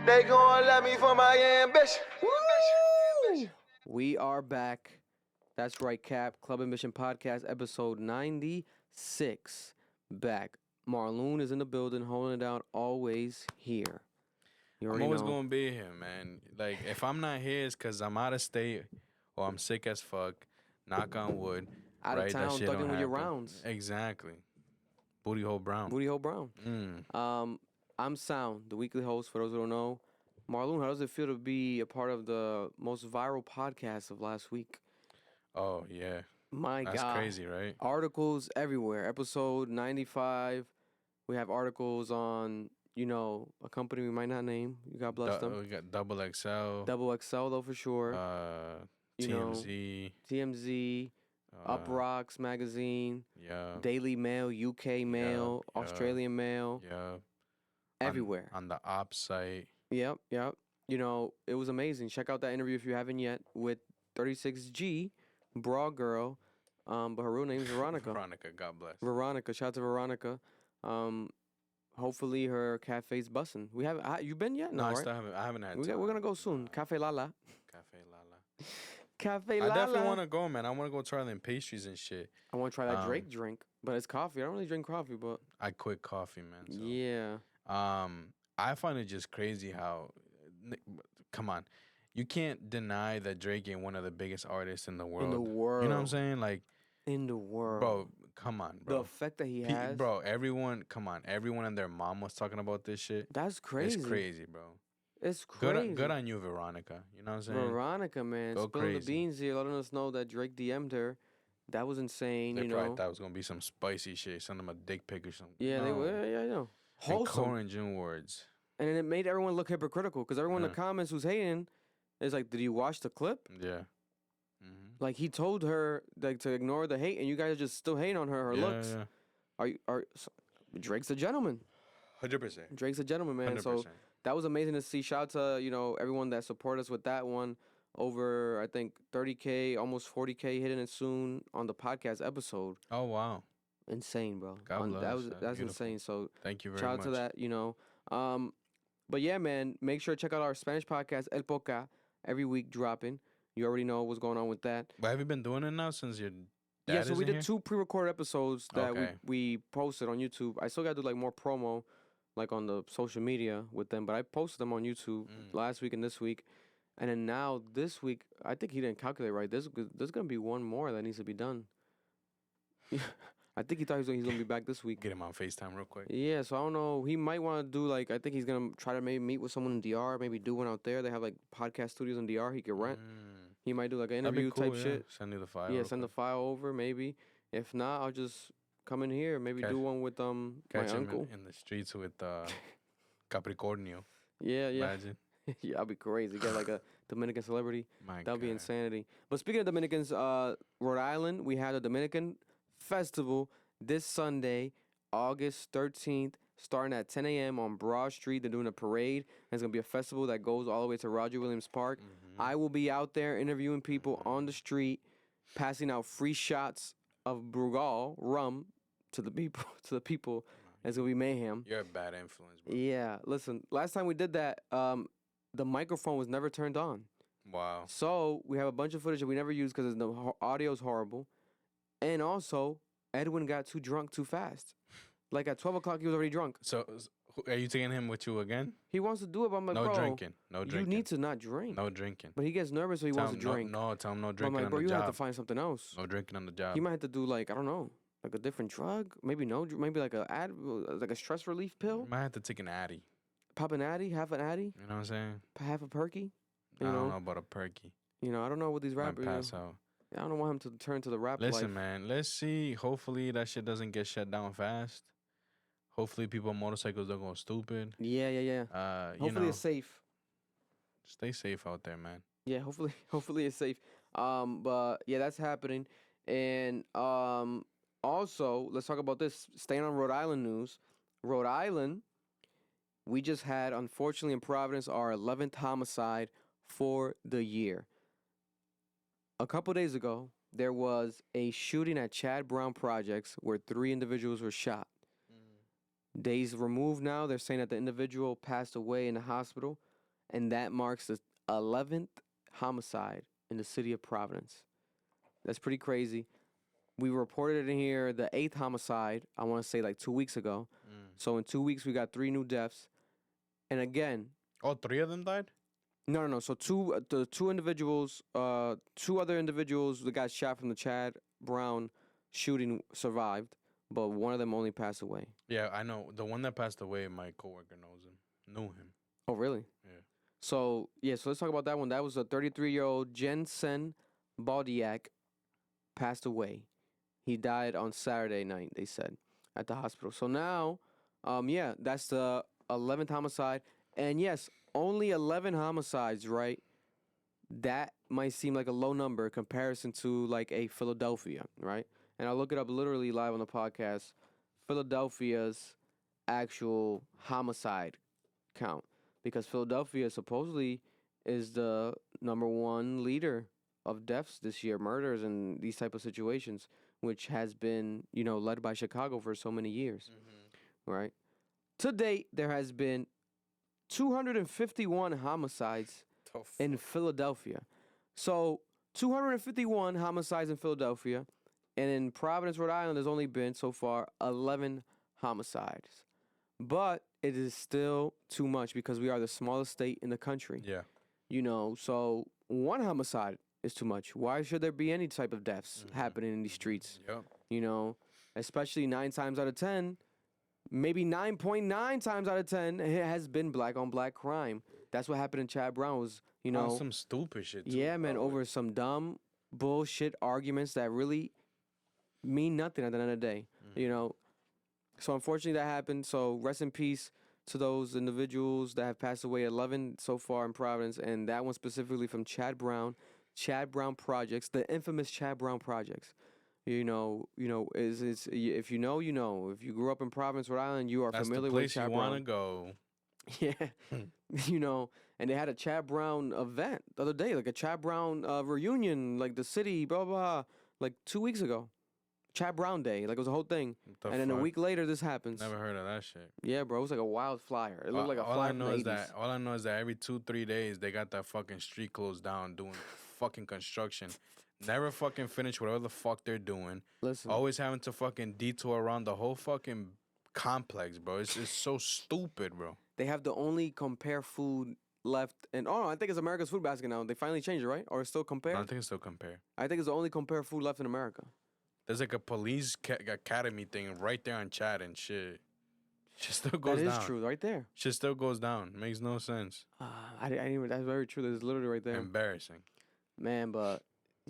They gon' let me for my ambition. Woo! We are back. That's right, Cap. Club Admission Podcast, episode 96. Back. Marlon is in the building, holding it down, always here. You I'm already always know. gonna be here, man. Like, if I'm not here, it's because I'm out of state or I'm sick as fuck. Knock on wood. Out right? of town, That shit thugging don't with your happen. rounds. Exactly. Booty hole brown. Booty Hole Brown. Mm. I'm Sound, the weekly host, for those who don't know. Marlon, how does it feel to be a part of the most viral podcast of last week? Oh, yeah. My That's God. crazy, right? Articles everywhere. Episode 95. We have articles on, a company we might not name. God bless them. We got Double XL. Double XL, though, for sure. TMZ. TMZ. Up Rocks Magazine. Yeah. Daily Mail, UK Mail, yeah. Australian Mail. Yeah. Everywhere. On the op site. Yep. It was amazing. Check out that interview if you haven't yet with 36G, Bra Girl. But her real name's Veronica. Veronica, God bless. Veronica, shout out to Veronica. Hopefully her cafe's bussin'. We haven't. You been yet? No, I right? still haven't. I haven't had We're time. gonna go soon. Cafe Lala. Cafe Lala. Cafe I Lala. definitely want to go, man. I want to go try them pastries and shit. I want to try that Drake drink, but it's coffee. I don't really drink coffee, but I quit coffee, man. So. yeah. I find it just crazy how. Come on, you can't deny that Drake ain't one of the biggest artists in the world. In the world. You know what I'm saying? Like. In the world. Bro, come on, bro. The effect that he has. Bro, everyone and their mom was talking about this shit. That's crazy. It's crazy, bro. It's crazy. Good on you, Veronica. You know what I'm saying? Veronica, man. Go Spilling crazy. the beans here, letting us know that Drake DM'd her. That was insane, They probably thought it was going to be some spicy shit. Send them a dick pic or something. Yeah, they were. Yeah, I know. Wholesome. Encouraging words. And it made everyone look hypocritical because everyone in the comments who's hating is like, did you watch the clip? Yeah. Mm-hmm. Like, he told her to ignore the hate, and you guys are just still hating on her looks. Yeah. Drake's a gentleman. 100%. Drake's a gentleman, man. 100%. So that was amazing to see. Shout out to, everyone that supported us with that one. Over, I think, 30K, almost 40K hitting it soon on the podcast episode. Oh, wow. Insane, bro. God bless. That's beautiful. insane. So thank you very shout much. out to that, But yeah, man, make sure to check out our Spanish podcast, El Poca, every week dropping. You already know what's going on with that. But have you been doing it now since your dad Yeah, so we isn't did 2 pre-recorded episodes that Okay. we posted on YouTube. I still got to do like more promo, like on the social media with them, but I posted them on YouTube last week and this week. And then now this week, I think he didn't calculate right. There's going to be one more that needs to be done. I think he thought he's going to be back this week. Get him on FaceTime real quick. Yeah, so I don't know. He might want to do like, I think he's going to try to maybe meet with someone in DR, maybe do one out there. They have like podcast studios in DR he could rent. He might do like an That'd be interview cool, type yeah. shit. Send you the file. Yeah, real send the quick. file over maybe. If not, I'll just come in here. Maybe Catch- do one with my Catch him uncle. in the streets with Capricornio. Yeah. Imagine. Yeah, I'll be crazy. Get like a Dominican celebrity. My That'll be God. insanity. But speaking of Dominicans, Rhode Island, we had a Dominican festival this Sunday, August 13th, starting at 10 a.m. on Broad Street. They're doing a parade. And it's going to be a festival that goes all the way to Roger Williams Park. Mm-hmm. I will be out there interviewing people on the street, passing out free shots of Brugal rum to the people. It's going to be mayhem. You're a bad influence, bro. Yeah, listen, last time we did that, the microphone was never turned on. Wow. So we have a bunch of footage that we never used because the audio is horrible. And also, Edwin got too drunk too fast. Like at 12 o'clock, he was already drunk. So, are you taking him with you again? He wants to do it, but I'm like, No bro, drinking. No drinking. you need to not drink. No drinking. But he gets nervous, so he wants to drink. No, tell him no But I'm drinking like, on bro, the you have job. to find something else. No drinking on the job. He might have to do like, I don't know, like a different drug. Maybe maybe like like a stress relief pill. Might have to take an Addy. Pop an Addy, half an Addy, You know what I'm saying? half a perky. I don't know about a perky. I don't know what these Might rappers. pass out. I don't want him to turn to the rap Listen, life. man. Let's see. Hopefully that shit doesn't get shut down fast. Hopefully people on motorcycles don't go stupid. Yeah. Hopefully it's safe. Stay safe out there, man. Yeah, hopefully it's safe. But yeah, that's happening. And also, let's talk about this. Staying on Rhode Island news. Rhode Island, we just had, unfortunately, in Providence, our 11th homicide for the year. A couple days ago, there was a shooting at Chad Brown Projects where 3 individuals were shot. Days removed now. They're saying that the individual passed away in the hospital, and that marks the 11th homicide in the city of Providence. That's pretty crazy. We reported it in here, the 8th homicide, I want to say like 2 weeks ago. So in 2 weeks, we got 3 new deaths. And again... Oh, 3 of them died? No. So the two individuals, 2 other individuals that got shot from the Chad Brown shooting survived, but one of them only passed away. Yeah, I know. The one that passed away, my coworker knew him. Oh, really? Yeah. So let's talk about that one. That was a 33-year-old Jensen Baldiak passed away. He died on Saturday night, they said, at the hospital. So now, that's the 11th homicide. And yes, only 11 homicides, right? That might seem like a low number in comparison to like a Philadelphia, right? And I'll look it up literally live on the podcast. Philadelphia's actual homicide count. Because Philadelphia supposedly is the #1 leader of deaths this year, murders and these type of situations, which has been, led by Chicago for so many years, right? To date, there has been 251 homicides in Philadelphia. So 251 homicides in Philadelphia, and in Providence, Rhode Island, there's only been so far 11 homicides. But it is still too much because we are the smallest state in the country. Yeah. So 1 homicide is too much. Why should there be any type of deaths happening in these streets? Yep. Especially 9 times out of 10, maybe 9.9 times out of 10, it has been black on black crime. That's what happened in Chad Brown was, some stupid shit too. Yeah, man, over some dumb bullshit arguments that really mean nothing at the end of the day, So unfortunately that happened. So rest in peace to those individuals that have passed away, 11 so far in Providence, and that one specifically from Chad Brown Projects, the infamous Chad Brown Projects. If you know, if you grew up in Providence, Rhode Island, you are familiar with Chad Brown. That's the place you want Yeah. to go. And they had a Chad Brown event the other day, like a Chad Brown reunion, like the city, blah, blah, like 2 weeks ago. Chad Brown Day, like it was a whole thing. And then a week later, this happens. Never heard of that shit. Yeah, bro, it was like a wild flyer. It looked like a flyer from the 80s. All I know is that every 2-3 days, they got that fucking street closed down doing fucking construction. Never fucking finish whatever the fuck they're doing. Listen. Always having to fucking detour around the whole fucking complex, bro. It's so stupid, bro. They have the only Compare food left. And I think it's America's Food Basket now. They finally changed it, right? Or it's still Compare? I think it's still Compare. I think it's the only Compare food left in America. There's like a police academy thing right there on Chat and shit. Shit still goes down. That is true, right there. Shit still goes down. Makes no sense. I didn't even. That's very true. That's literally right there. Embarrassing. Man, but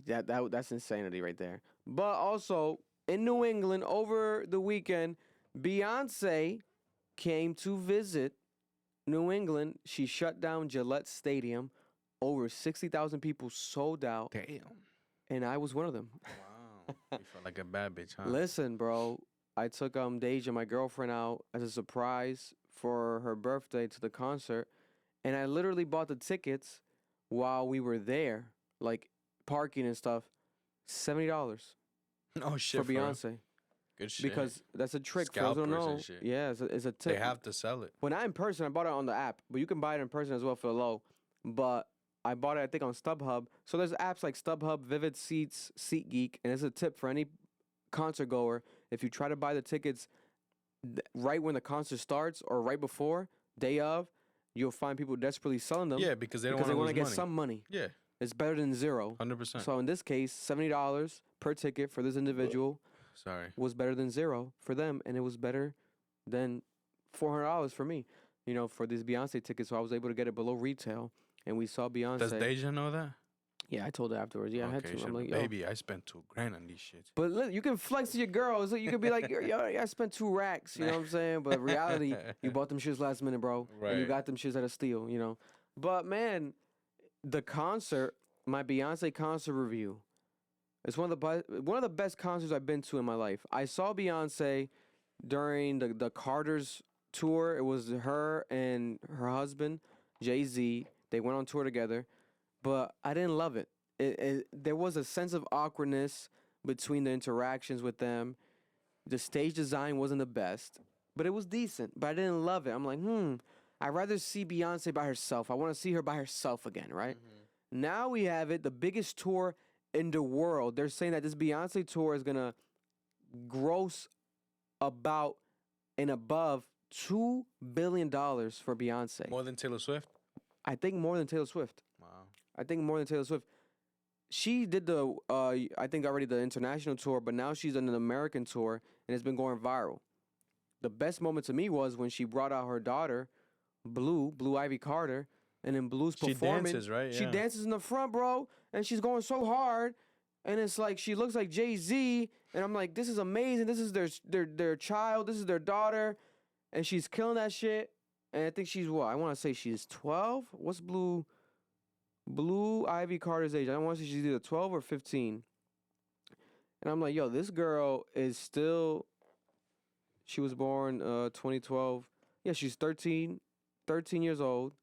that's insanity right there. But also in New England over the weekend, Beyonce came to visit New England. She shut down Gillette Stadium. Over 60,000 people sold out. Damn. And I was one of them. Wow. You felt like a bad bitch, huh? Listen, bro. I took Deja, my girlfriend, out as a surprise for her birthday to the concert. And I literally bought the tickets while we were there, like parking and stuff. $70. Oh, shit. For Beyonce. Good shit. Because that's a trick for those who don't know. Yeah, it's a tip. They have to sell it. Well, not in person. I bought it on the app. But you can buy it in person as well for low. But I bought it, I think, on StubHub. So there's apps like StubHub, Vivid Seats, SeatGeek. And it's a tip for any concert goer. If you try to buy the tickets right when the concert starts or right before, day of, you'll find people desperately selling them. Yeah, because they want to get some money. Yeah. It's better than zero. 100%. So in this case, $70 per ticket for this individual was better than zero for them. And it was better than $400 for me, for these Beyonce tickets. So I was able to get it below retail. And we saw Beyonce. Does Deja know that? Yeah, I told her afterwards. Yeah, I had to. I'm like, baby, I spent $2,000 on these shits. But look, you can flex to your girls. You can be like, yo, I spent 2 racks. You know what I'm saying? But reality, you bought them shits last minute, bro. Right. And you got them shits at a steal, But man, the concert, my Beyonce concert review, it's one of the best concerts I've been to in my life. I saw Beyonce during the Carter's tour. It was her and her husband, Jay-Z. They went on tour together, but I didn't love it. There was a sense of awkwardness between the interactions with them. The stage design wasn't the best. but it was decent. But I didn't love it. I'm like, I'd rather see Beyonce by herself. I want to see her by herself again, right? Mm-hmm. Now we have it, the biggest tour in the world. They're saying that this Beyonce tour is gonna gross about and above $2 billion for Beyonce. More than Taylor Swift? I think more than Taylor Swift. Wow. I think more than Taylor Swift. She did the, I think already the international tour, but now she's on an American tour, and it's been going viral. The best moment to me was when she brought out her daughter, Blue Ivy Carter, and then Blue's performing. She dances, right? Yeah. She dances in the front, bro, and she's going so hard, and it's like she looks like Jay-Z, and I'm like, this is amazing. This is their child. This is their daughter, and she's killing that shit. And I think she's what? I want to say she's 12. What's Blue Ivy Carter's age? I don't want to say she's either 12 or 15. And I'm like, yo, this girl is still. She was born 2012. Yeah, she's 13 years old.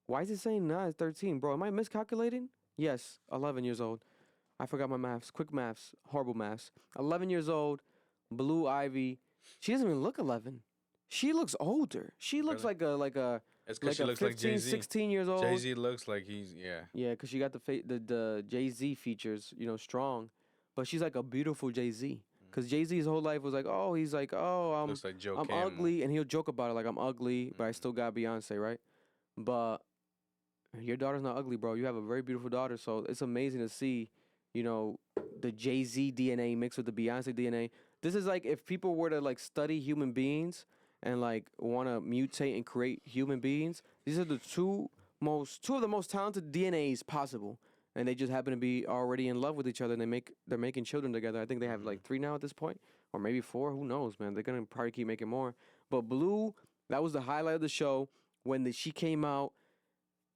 Why is it saying nah, it's 13, bro? Am I miscalculating? Yes, 11 years old. I forgot my maths. Quick maths. Horrible maths. 11 years old. Blue Ivy. She doesn't even look 11. She looks older. She looks like a it's because she looks 15, like Jay-Z. 16 years old. Jay-Z looks like he's, yeah. Yeah, because she got the Jay-Z features, strong. But she's like a beautiful Jay-Z. Because Jay-Z's whole life was like, he's like, looks like Joe I'm Camel. ugly. And he'll joke about it like, I'm ugly, but I still got Beyonce, right? But your daughter's not ugly, bro. You have a very beautiful daughter. So it's amazing to see, the Jay-Z DNA mixed with the Beyonce DNA. This is like if people were to like study human beings and like want to mutate and create human beings. These are the two of the most talented DNAs possible, and they just happen to be already in love with each other. And they're making children together. I think they have like 3 now at this point, or maybe 4. Who knows, man? They're gonna probably keep making more. But Blue, that was the highlight of the show when she came out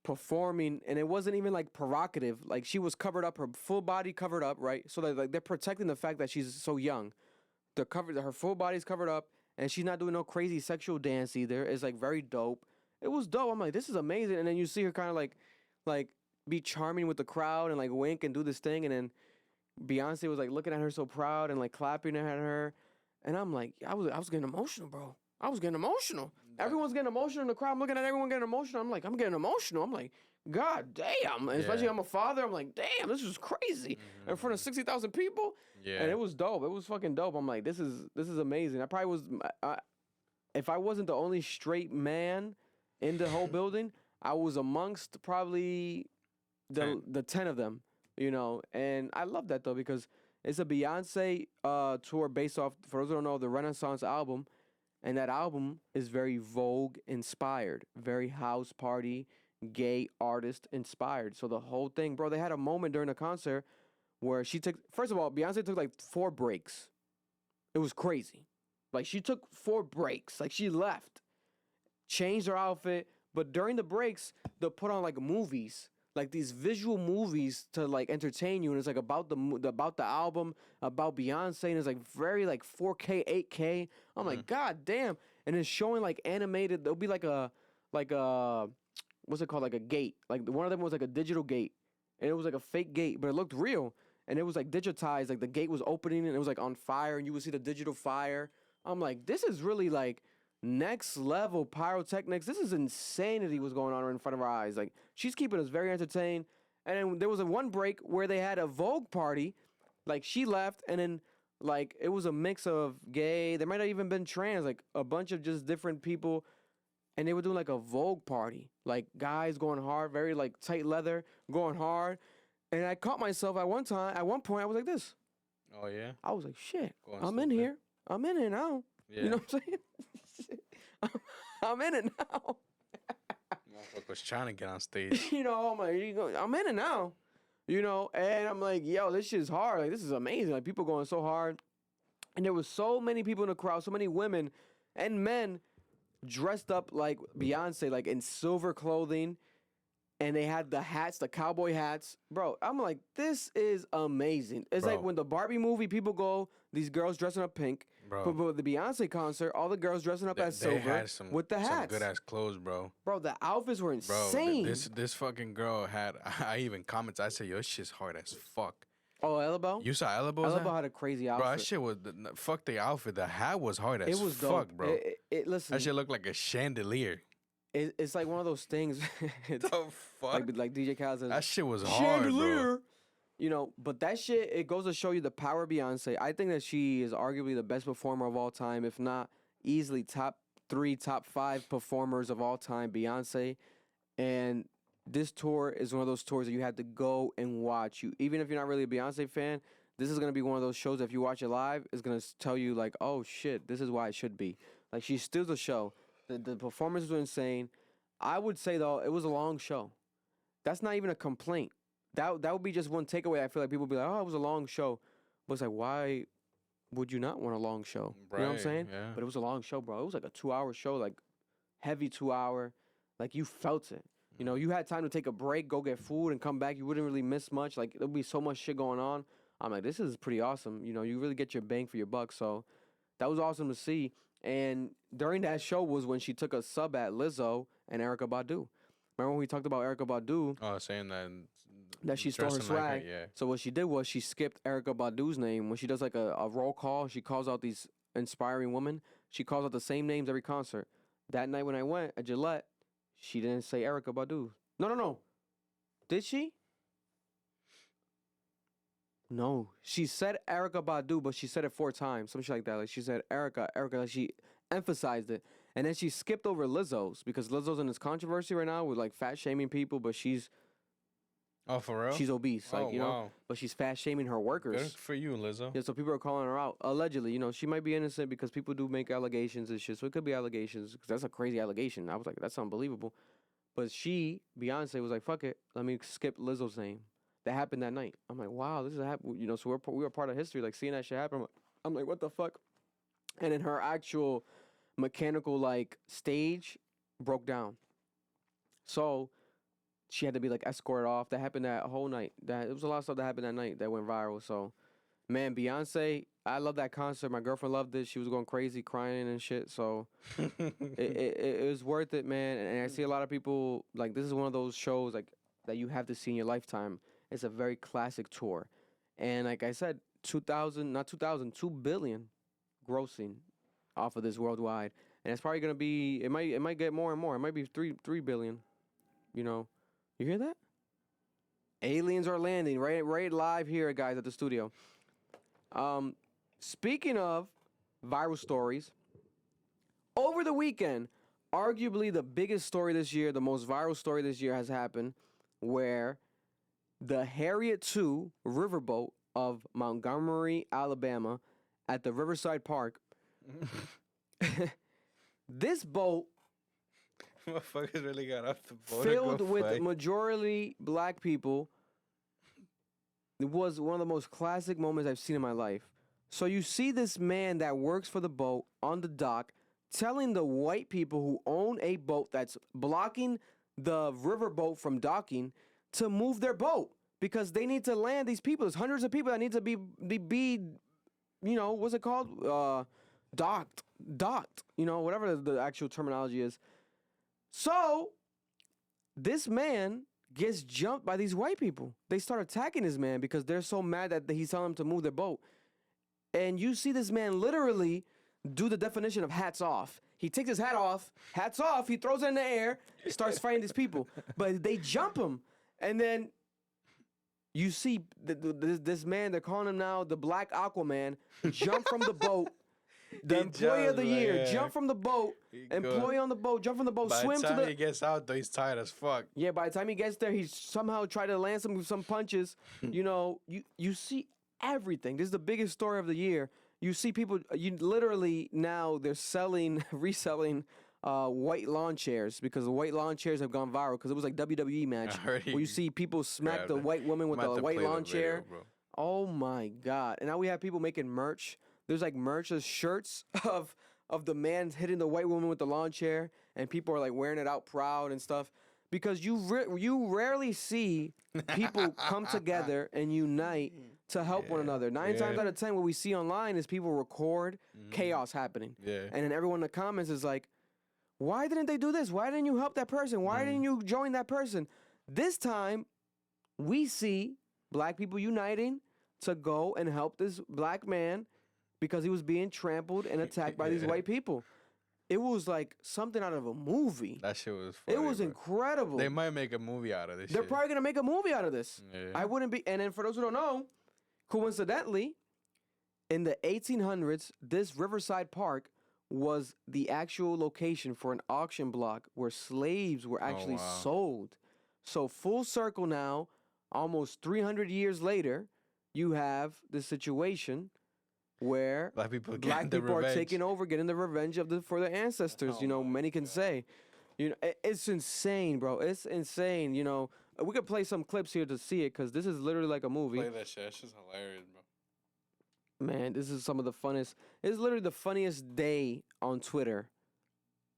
performing, and it wasn't even like provocative. Like she was covered up, her full body covered up, right? So they're protecting the fact that she's so young. Her full body's covered up, and she's not doing no crazy sexual dance either. It's like very dope. It was dope. I'm like, this is amazing. And then you see her kind of like be charming with the crowd and like wink and do this thing. And then Beyonce was like looking at her so proud and like clapping at her. And I'm like, I was getting emotional, bro. I was getting emotional. Everyone's getting emotional in the crowd. I'm looking at everyone getting emotional. I'm like, I'm getting emotional. I'm like, God damn. And especially I'm a father. I'm like, damn, this is crazy. In front of 60,000 people. Yeah. And it was dope. It was fucking dope. I'm like, this is amazing. I probably was, if I wasn't the only straight man in the whole building, I was amongst probably the 10 of them, And I love that though, because it's a Beyonce tour based off, for those who don't know, the Renaissance album. And that album is very Vogue inspired, very house party, gay artist inspired. So the whole thing, bro, they had a moment during the concert where first of all, Beyonce took like 4 breaks. It was crazy. Like she took 4 breaks. Like she left, changed her outfit. But during the breaks, they'll put on like movies, like these visual movies to like entertain you. And it's like about the album, about Beyonce. And it's like very like 4K, 8K. I'm like, God damn. And it's showing like animated. There'll be like a, what's it called? Like a gate. Like one of them was like a digital gate. And it was like a fake gate, but it looked real. And it was like digitized. Like the gate was opening and it was like on fire. And you would see the digital fire. I'm like, this is really like next level pyrotechnics. This is insanity what's going on in front of our eyes. Like she's keeping us very entertained. And then there was one break where they had a Vogue party. Like she left and then like it was a mix of gay. There might have even been trans, like a bunch of just different people. And they were doing like a Vogue party. Like guys going hard, very like tight leather, going hard. And I caught myself at one point I was like this. Oh yeah? I was like, shit, I'm in here. I'm in it now. Yeah. You know what I'm saying? I'm in it now. Motherfucker was trying to get on stage. I'm like, I'm in it now. And I'm like, yo, this shit's hard. Like, this is amazing. Like, people going so hard. And there was so many people in the crowd, so many women and men dressed up like Beyonce, like in silver clothing. And they had the hats, the cowboy hats. Bro, I'm like, this is amazing. It's like when the Barbie movie, people go, these girls dressing up pink. Bro. But the Beyonce concert, all the girls dressing up as silver with the hats. Some good-ass clothes, bro. Bro, the outfits were insane. Bro, this fucking girl had, I even commented, I said, yo, this shit's hard as fuck. Oh, Elabo? You saw Elbo's Elabo had a crazy outfit. Bro, that shit was fuck the outfit. The hat was hard as it was fuck, dope. bro. Listen, That shit looked like a chandelier. it's like one of those things. The fuck? Like DJ Khaled says, That shit was hard, bro. You know, but that shit, it goes to show you the power of Beyonce. I think that she is arguably the best performer of all time, if not easily top 3, top 5 performers of all time, Beyonce. And this tour is one of those tours that you have to go and watch. Even if you're not really a Beyonce fan, this is going to be one of those shows that if you watch it live, it's going to tell you like, oh shit, this is why it should be. Like, she steals the show. The performances were insane. I would say though, it was a long show. That's not even a complaint. That would be just one takeaway. I feel like people would be like, oh, it was a long show. But it's like, why would you not want a long show? Right, you know what I'm saying? yeah. But it was a long show, bro. It was like a 2-hour show, like heavy 2-hour. Like, you felt it. You know, you had time to take a break, go get food, and come back. You wouldn't really miss much. Like, there'd be so much shit going on. I'm like, this is pretty awesome. You know, you really get your bang for your buck. So that was awesome to see. And during that show was when she took a sub at Lizzo and Erykah Badu. Remember when we talked about Erykah Badu? Oh, saying That she stole her dressing like swag. her, yeah. So what she did was she skipped Erykah Badu's name. When she does like a roll call, she calls out these inspiring women. She calls out the same names every concert. That night when I went at Gillette, she didn't say Erykah Badu. No. Did she? No. She said Erykah Badu, but she said it 4 times. Something like that. Like, she said Erykah. Like, she emphasized it. And then she skipped over Lizzo's because Lizzo's in this controversy right now with like fat shaming people, but she's for real? she's obese. Like, Oh, you know, wow. but she's fat shaming her workers. Good for you, Lizzo. Yeah, so people are calling her out. Allegedly, you know, she might be innocent because people do make allegations and shit. So it could be allegations because that's a crazy allegation. I was like, that's unbelievable. But Beyonce was like, fuck it. Let me skip Lizzo's name. That happened that night. I'm like, wow, this is happening. You know, so we were part of history. Like, seeing that shit happen, I'm like, what the fuck? And then her actual mechanical, like, stage broke down. So she had to be, like, escorted off. That happened that whole night. It was a lot of stuff that happened that night that went viral. So, man, Beyonce, I love that concert. My girlfriend loved it. She was going crazy, crying and shit. So it was worth it, man. And I see a lot of people, like, this is one of those shows, like, that you have to see in your lifetime. It's a very classic tour. And like I said, 2 billion grossing off of this worldwide. And it's probably going to be, it might get more and more. It might be 3 billion, you know. You hear that? Aliens are landing right live here, guys, at the studio. Speaking of viral stories, over the weekend, arguably the biggest story this year, the most viral story this year has happened, where the Harriott 2 Riverboat of Montgomery, Alabama, at the Riverside Park. This boat Motherfuckers really got off the boat. filled with majority black people. It was one of the most classic moments I've seen in my life. So you see this man that works for the boat on the dock telling the white people who own a boat that's blocking the riverboat from docking to move their boat because they need to land these people. There's hundreds of people that need to be you know, what's it called? Docked, you know, whatever the actual terminology is. So this man gets jumped by these white people. They start attacking this man because they're so mad that he's telling them to move their boat. And you see this man literally do the definition of hats off. He takes his hat off, he throws it in the air, starts fighting these people. But they jump him. And then you see this man, they're calling him now the Black Aquaman, jump from the boat. The employee of the year, jump from the boat, employee on the boat, jump from the boat, swim to the... By the time he gets out, though, he's tired as fuck. Yeah, by the time he gets there, he's somehow tried to land some punches. You know, you see everything. This is the biggest story of the year. You see people, you literally now they're reselling white lawn chairs because the white lawn chairs have gone viral because it was like WWE match where you see people smack the white woman with the white lawn chair. Oh my God. And now we have people making merch. There's like merch, there's shirts of the man hitting the white woman with the lawn chair, and people are like wearing it out proud and stuff. Because you rarely see people come together and unite to help one another. 9 times out of 10, what we see online is people record chaos happening. Yeah. And then everyone in the comments is like, why didn't they do this? Why didn't you help that person? Why didn't you join that person? This time, we see black people uniting, to go and help this black man because he was being trampled and attacked by these white people. It was like something out of a movie. That shit was funny. It was incredible. They might make a movie out of this They're shit. probably going to make a movie out of this. Yeah. I wouldn't be. And then for those who don't know, coincidentally, in the 1800s, this Riverside Park was the actual location for an auction block where slaves were actually sold. So full circle now, almost 300 years later, you have the situation where black people are taking over, getting the revenge for their ancestors. Many can say, it's insane, bro. It's insane. We could play some clips here to see it because this is literally like a movie. Play that shit. That's just hilarious, bro. Man, this is some of the funnest. It's literally the funniest day on Twitter,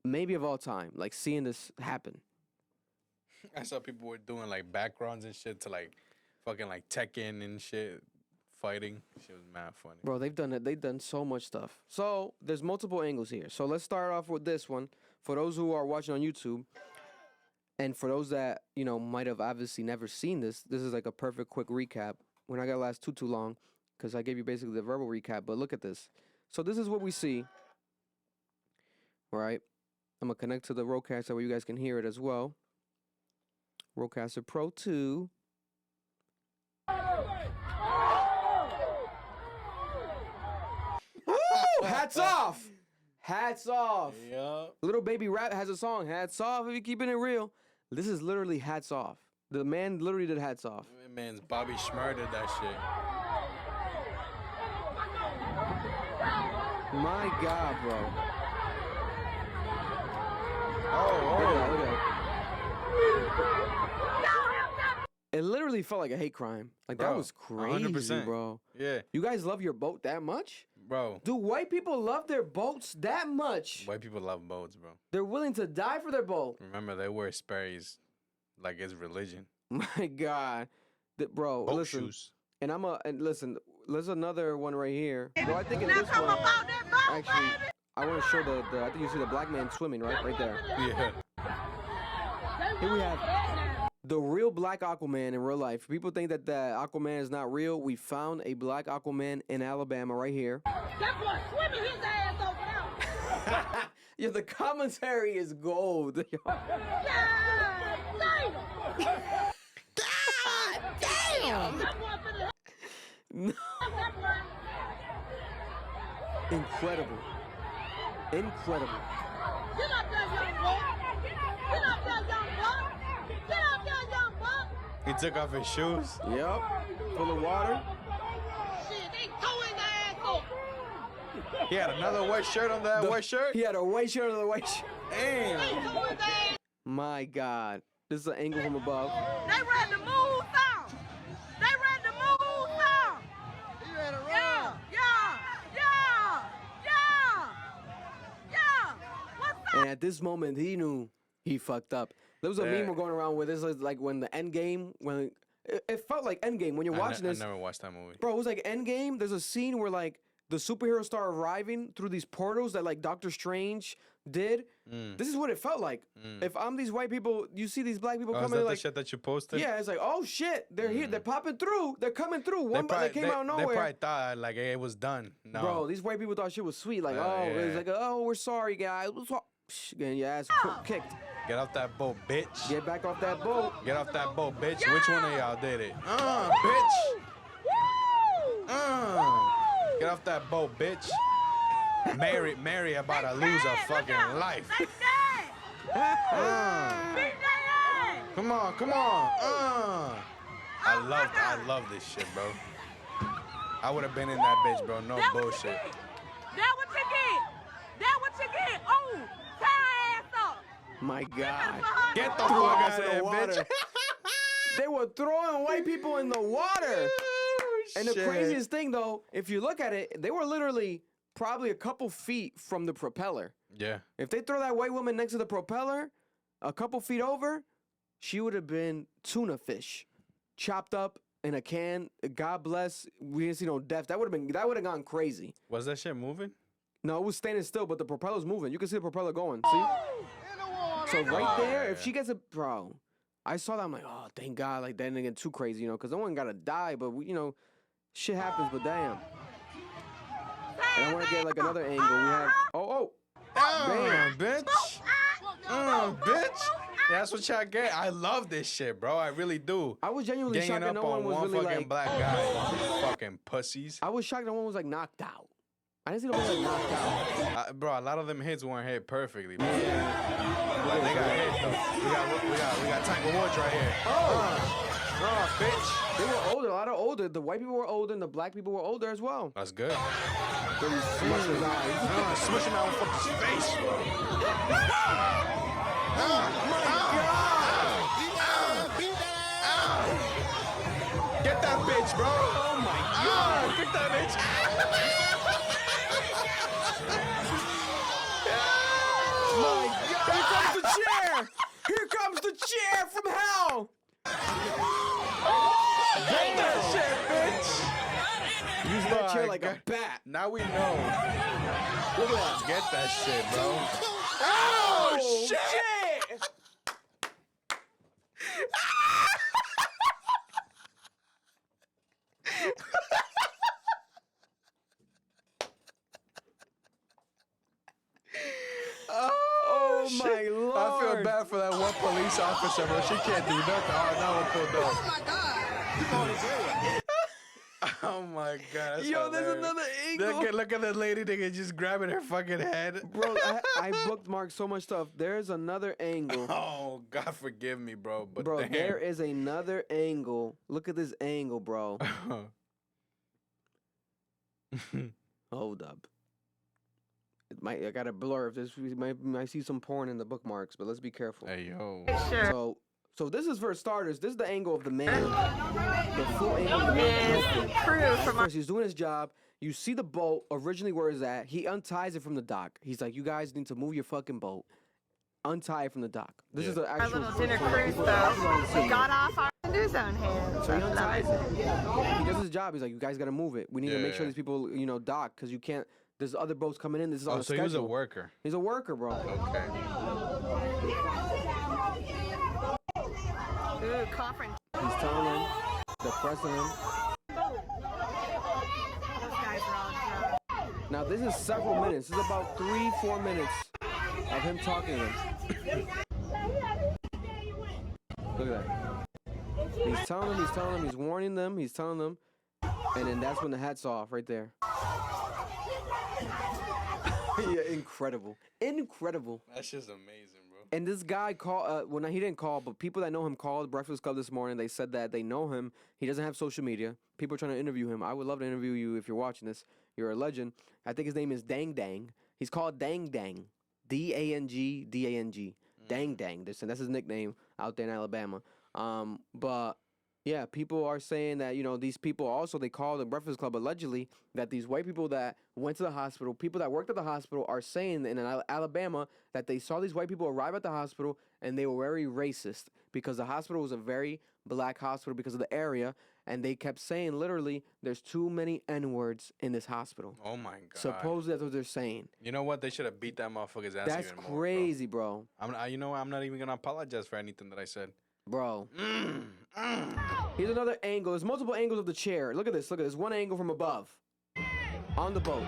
maybe of all time. Like seeing this happen. I saw people were doing like backgrounds and shit to like fucking like Tekken and shit. Fighting. Shit was mad funny. Bro, they've done so much stuff. So there's multiple angles here. So let's start off with this one. For those who are watching on YouTube, and for those that, might have obviously never seen this is like a perfect quick recap. We're not gonna last too long, because I gave you basically the verbal recap, but look at this. So this is what we see. All right. I'm gonna connect to the Rodecaster where you guys can hear it as well. Rodecaster Pro 2. Woo! Hats off! Hats off! Yeah. Little Baby Rap has a song, Hats Off, if you're keeping it real. This is literally Hats Off. The man literally did Hats Off. Man's Bobby Schmurr did that shit. My God, bro. Oh. Look at that. It literally felt like a hate crime. Like, bro, that was crazy, 100%. Bro. Yeah. You guys love your boat that much? Bro. Do white people love their boats that much? White people love boats, bro. They're willing to die for their boat. Remember, they wear Sperry's like it's religion. My God. Bro, boat listen. Shoes. And listen, there's another one right here. Bro, I think in this one, actually, I want to show I think you see the black man swimming, right there. Yeah. Here we have the real black Aquaman in real life. People think that the Aquaman is not real. We found a black Aquaman in Alabama right here. That boy swimming his ass over there. Yeah, the commentary is gold. God damn! No. Incredible. Incredible. Get up there, young buck. Get up there, young buck. Get up there, young buck. He took off his shoes. Yep. Full of water. Shit, they towing the ass up. He had another white shirt on that white shirt? He had a white shirt on the white shirt. Damn. They towing the ass. My God. This is an angle from above. They ready to move now. They ready to move now. He ready to run. Yeah. What's up? And at this moment, he knew he fucked up. There was a meme we're going around with. This is like when the end game, when it felt like Endgame when you're watching this. I never watched that movie. Bro, it was like Endgame. There's a scene where like the superheroes start arriving through these portals that like Doctor Strange did. This is what it felt like. If I'm these white people, you see these black people coming. Is that like the shit that you posted? Yeah, it's like, oh shit, they're here, they're popping through, they're coming through. They came out of nowhere. They probably thought like it was done. No. Bro, these white people thought shit was sweet. Like, it's like, oh, we're sorry, guys. Getting your ass kicked. Get off that boat, bitch. Get back off that boat. Get off that boat, bitch. Which one of y'all did it? Bitch. Get off that boat, bitch. Mary about to lose her fucking life. Come on. I love this shit, bro. I would have been in that bitch, bro. No bullshit. That what you get. Oh, tie ass up. My God. Get the fuck out of there, bitch. They were throwing white people in the water. And the craziest thing, though, if you look at it, they were literally probably a couple feet from the propeller. Yeah. If they throw that white woman next to the propeller, a couple feet over, she would have been tuna fish, chopped up in a can. God bless. We didn't see no death. That would have gone crazy. Was that shit moving? No, it was standing still, but the propeller's moving. You can see the propeller going. See? So right there, if she gets a bro, I saw that. I'm like, oh, thank God. Like that didn't get too crazy, because no one gotta die. But Shit happens, but damn. And I want to get like another angle. We have Damn, bitch. Bitch. That's what y'all get. I love this shit, bro. I really do. I was genuinely Ganging shocked that up no on one was one really fucking like. black guy. Fucking pussies. I was shocked that no one was like knocked out. I didn't see nobody like knocked out. Bro, a lot of them hits weren't hit perfectly, bro. Like they got hit though. We got Tiger Woods right here. Oh, bitch. They were older, a lot of older. The white people were older and the black people were older as well. That's good. Smush his eyes. Smushing out fucking face. Get that bitch, bro. Oh my god. Get that bitch. Here comes the chair! Here comes the chair from hell! Get that shit, bitch! Use that chair like a bat. Now we know. Look at that. Get that shit, bro. Oh, shit! Oh my lord! I feel bad for that one police officer, bro. She can't do nothing. Oh, that one pulled up. Oh my god! That's Yo, there's hilarious. another angle. Look at that lady nigga just grabbing her fucking head. Bro, I bookmarked so much stuff. There's another angle. Oh, God forgive me, bro. But Bro, damn. there is another angle. Look at this angle, bro. Hold up. I gotta blur if this. We might see some porn in the bookmarks, but let's be careful. Hey yo. So this is for starters. This is the angle of the man. The full angle of the man. Crew from First, he's doing his job. You see the boat originally where it's at. He unties it from the dock. He's like, "You guys need to move your fucking boat. Untie it from the dock." This is the our actual little dinner footage. cruise, People though. are We got off our new zone hands. So he unties it. He does his job. He's like, "You guys got to move it. We need to make sure Yeah. these people, dock, because you can't. There's other boats coming in. This is on Oh, the so schedule." he was a worker. He's a worker, bro. Okay. Ooh, conference. He's telling him, depressing him. Those guys are all drunk. Now this is several minutes. This is about 3-4 minutes of him talking to him. Look at that. He's telling them, he's warning them, he's telling them, and then that's when the hat's off right there. Yeah, incredible. That's just amazing, bro. And this guy called, well, he didn't call, but people that know him called Breakfast Club this morning. They said that they know him. He doesn't have social media. People are trying to interview him. I would love to interview you if you're watching this. You're a legend. I think his name is Dang Dang. He's called Dang Dang. D-A-N-G, D-A-N-G. Dang Dang. That's his nickname out there in Alabama. But yeah, people are saying that, these people also, they called the Breakfast Club allegedly that these white people that went to the hospital, people that worked at the hospital are saying in Alabama that they saw these white people arrive at the hospital and they were very racist because the hospital was a very black hospital because of the area. And they kept saying, literally, there's too many N-words in this hospital. Oh my god. Supposedly that's what they're saying. You know what? They should have beat that motherfucker's ass That's even more. crazy, bro. You know what? I'm not even gonna apologize for anything that I said. Bro. Here's another angle. There's multiple angles of the chair. Look at this. One angle from above. On the boat.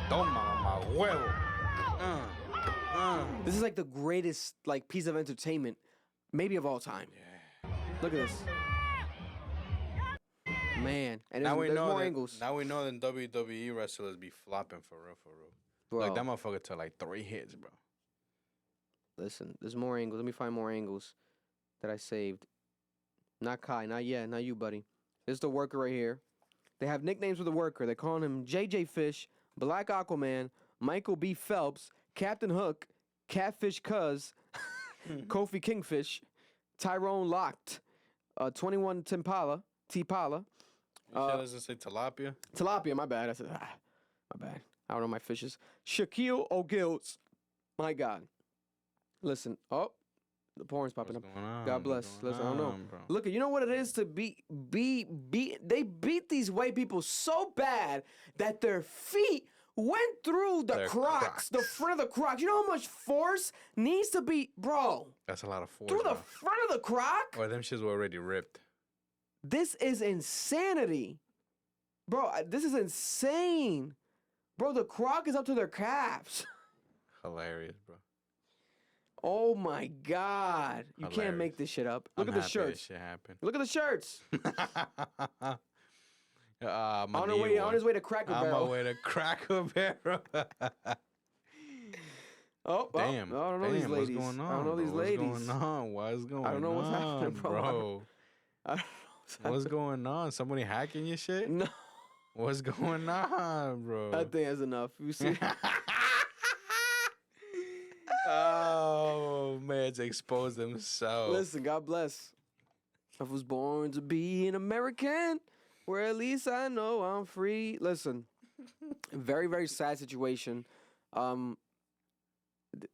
Toma, mamá huevo. This is like the greatest piece of entertainment, maybe of all time. Yeah. Look at this. Man. And Now there's more angles. Now we know that WWE wrestlers be flopping for real. Bro. Like that motherfucker took like 3 hits, bro. Listen, there's more angles. Let me find more angles that I saved. Not Kai, not yet, not you, buddy. This is the worker right here. They have nicknames for the worker. They're calling him JJ Fish, Black Aquaman, Michael B. Phelps, Captain Hook, Catfish Cuz, Kofi Kingfish, Tyrone Locked, 21 T'Pala. You sure doesn't say tilapia? Tilapia, my bad. I said, my bad. I don't know my fishes. Shaquille O'Gills. My God. Listen, the porn's popping up. God bless. Listen, I don't know. Bro? Look, you know what it is to be. They beat these white people so bad that their feet went through the Crocs, the front of the Crocs. You know how much force needs to be, bro? That's a lot of force. Through the bro. front of the Croc? Or them shits were already ripped. This is insanity. Bro, this is insane. Bro, the croc is up to their calves. Hilarious, bro. Oh my God. You can't make this shit up. Look at the shirts. This shit happened. Look at the shirts. On his way to Cracker Barrel. On my way to Cracker Barrel. Damn. I don't know these ladies. What's going on? I don't know these ladies. What's going on? What's going on? I don't know what's happening, bro. I don't know what's going on? Somebody hacking your shit? No. What's going on, bro? I think that's enough. You see? Oh, man's exposed himself. Listen, God bless. I was born to be an American, where at least I know I'm free. Listen, very, very sad situation.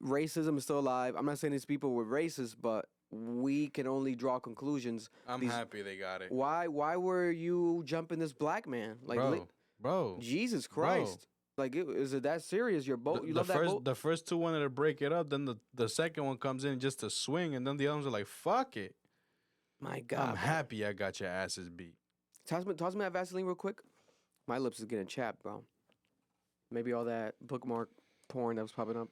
Racism is still alive. I'm not saying these people were racist, but we can only draw conclusions. I'm happy they got it. Why were you jumping this black man? Like, bro. Jesus Christ. Bro. Like, is it that serious? Your boat? You love that boat? The first two wanted to break it up. Then the second one comes in just to swing. And then the others are like, fuck it. My God. I'm happy I got your asses beat. Toss me that Vaseline real quick. My lips is getting chapped, bro. Maybe all that bookmark porn that was popping up.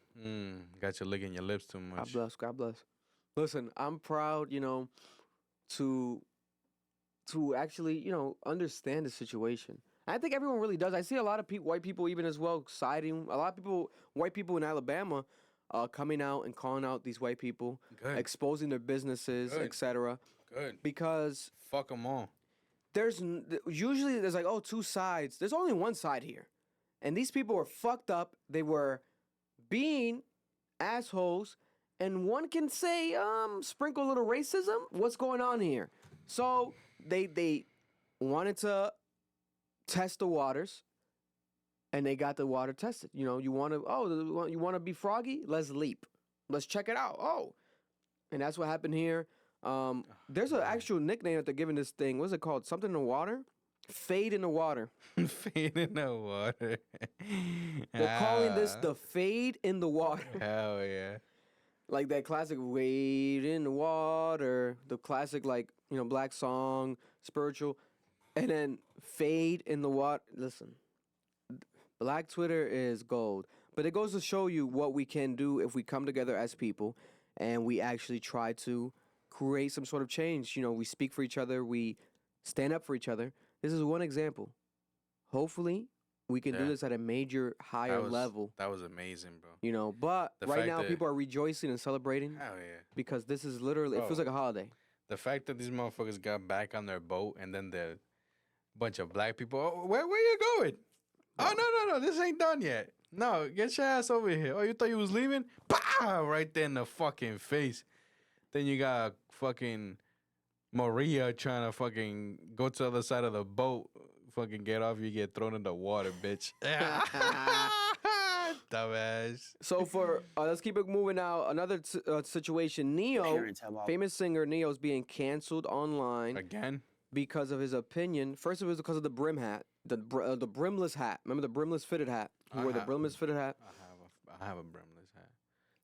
Got you licking your lips too much. God bless. God bless. Listen, I'm proud, to actually, understand the situation. I think everyone really does. I see a lot of white people even as well siding. A lot of white people in Alabama, coming out and calling out these white people, exposing their businesses, etc. Good. Because fuck them all. There's like, two sides. There's only one side here, and these people were fucked up. They were being assholes. And one can say, sprinkle a little racism. What's going on here? So they wanted to test the waters, and they got the water tested. You want to be froggy? Let's leap. Let's check it out. Oh, and that's what happened here. There's an actual nickname that they're giving this thing. What's it called? Something in the water? Fade in the water. Fade in the water. They're calling this the fade in the water. Hell yeah. Like that classic "Wade in the Water," the classic black song, spiritual, and then "Fade in the Water." Listen, Black Twitter is gold, but it goes to show you what we can do if we come together as people and we actually try to create some sort of change. We speak for each other, we stand up for each other. This is one example. Hopefully, we can do this at a major higher level. That was amazing, bro. But right now people are rejoicing and celebrating. Hell yeah. Because this is literally, it feels like a holiday. The fact that these motherfuckers got back on their boat and then the bunch of black people, where you going? No. Oh, no, this ain't done yet. No, get your ass over here. Oh, you thought you was leaving? Bah! Right there in the fucking face. Then you got fucking Maria trying to fucking go to the other side of the boat. Fucking get off, you get thrown in the water, bitch. Dumbass. So let's keep it moving now. Another situation, Neyo, famous singer Neyo's being canceled online. Again? Because of his opinion. First it was because of the brim hat, the brimless hat. Remember the brimless fitted hat? He wore the brimless fitted hat. I have a brimless hat.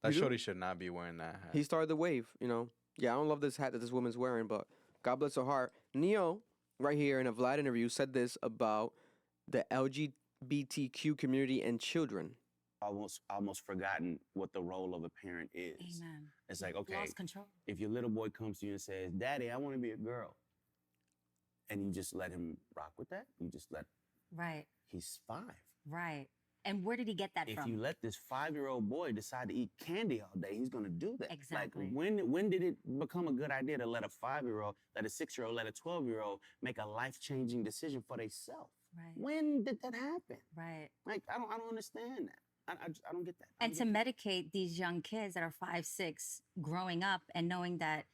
That shorty should not be wearing that hat. He started the wave, Yeah, I don't love this hat that this woman's wearing, but God bless her heart. Neyo, right here in a Vlad interview, said this about the LGBTQ community and children. Almost forgotten what the role of a parent is. Amen. It's like, okay, Lost control. If your little boy comes to you and says, "Daddy, I want to be a girl," and you just let him rock with that, Right. He's 5. Right. And where did he get that if from? If you let this 5-year-old boy decide to eat candy all day, he's gonna do that. Exactly. Like, when did it become a good idea to let a 5-year-old, let a 6-year-old, let a 12-year-old make a life-changing decision for themselves? Right. When did that happen? Right. Like, I don't understand that. I don't get that. And to medicate these young kids that are 5, 6, growing up and knowing that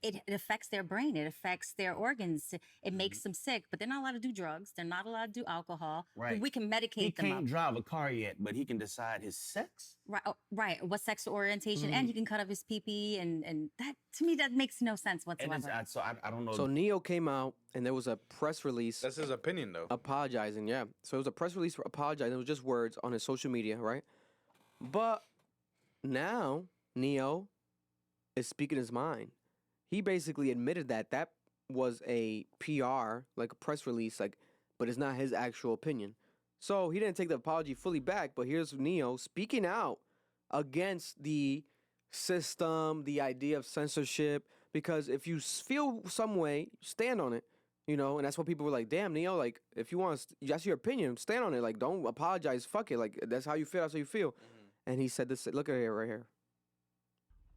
it affects their brain, it affects their organs, it makes them sick, but they're not allowed to do drugs, they're not allowed to do alcohol. Right. But we can medicate them up. He can't drive a car yet, but he can decide his sex. Right, right. What sexual orientation, and he can cut off his pee-pee, and that, to me, that makes no sense whatsoever. I don't know. So Neyo came out, and there was a press release. That's his opinion, though. Apologizing, yeah. So it was a press release for apologizing. It was just words on his social media, right? But now Neyo is speaking his mind. He basically admitted that was a PR, like a press release, like, but it's not his actual opinion. So he didn't take the apology fully back, but here's Neyo speaking out against the system, the idea of censorship, because if you feel some way, stand on it, you know, and that's what people were like, damn, Neyo, like, if you want to, that's your opinion, stand on it, like, don't apologize, fuck it, like, that's how you feel, that's how you feel. And he said this, look at it right here.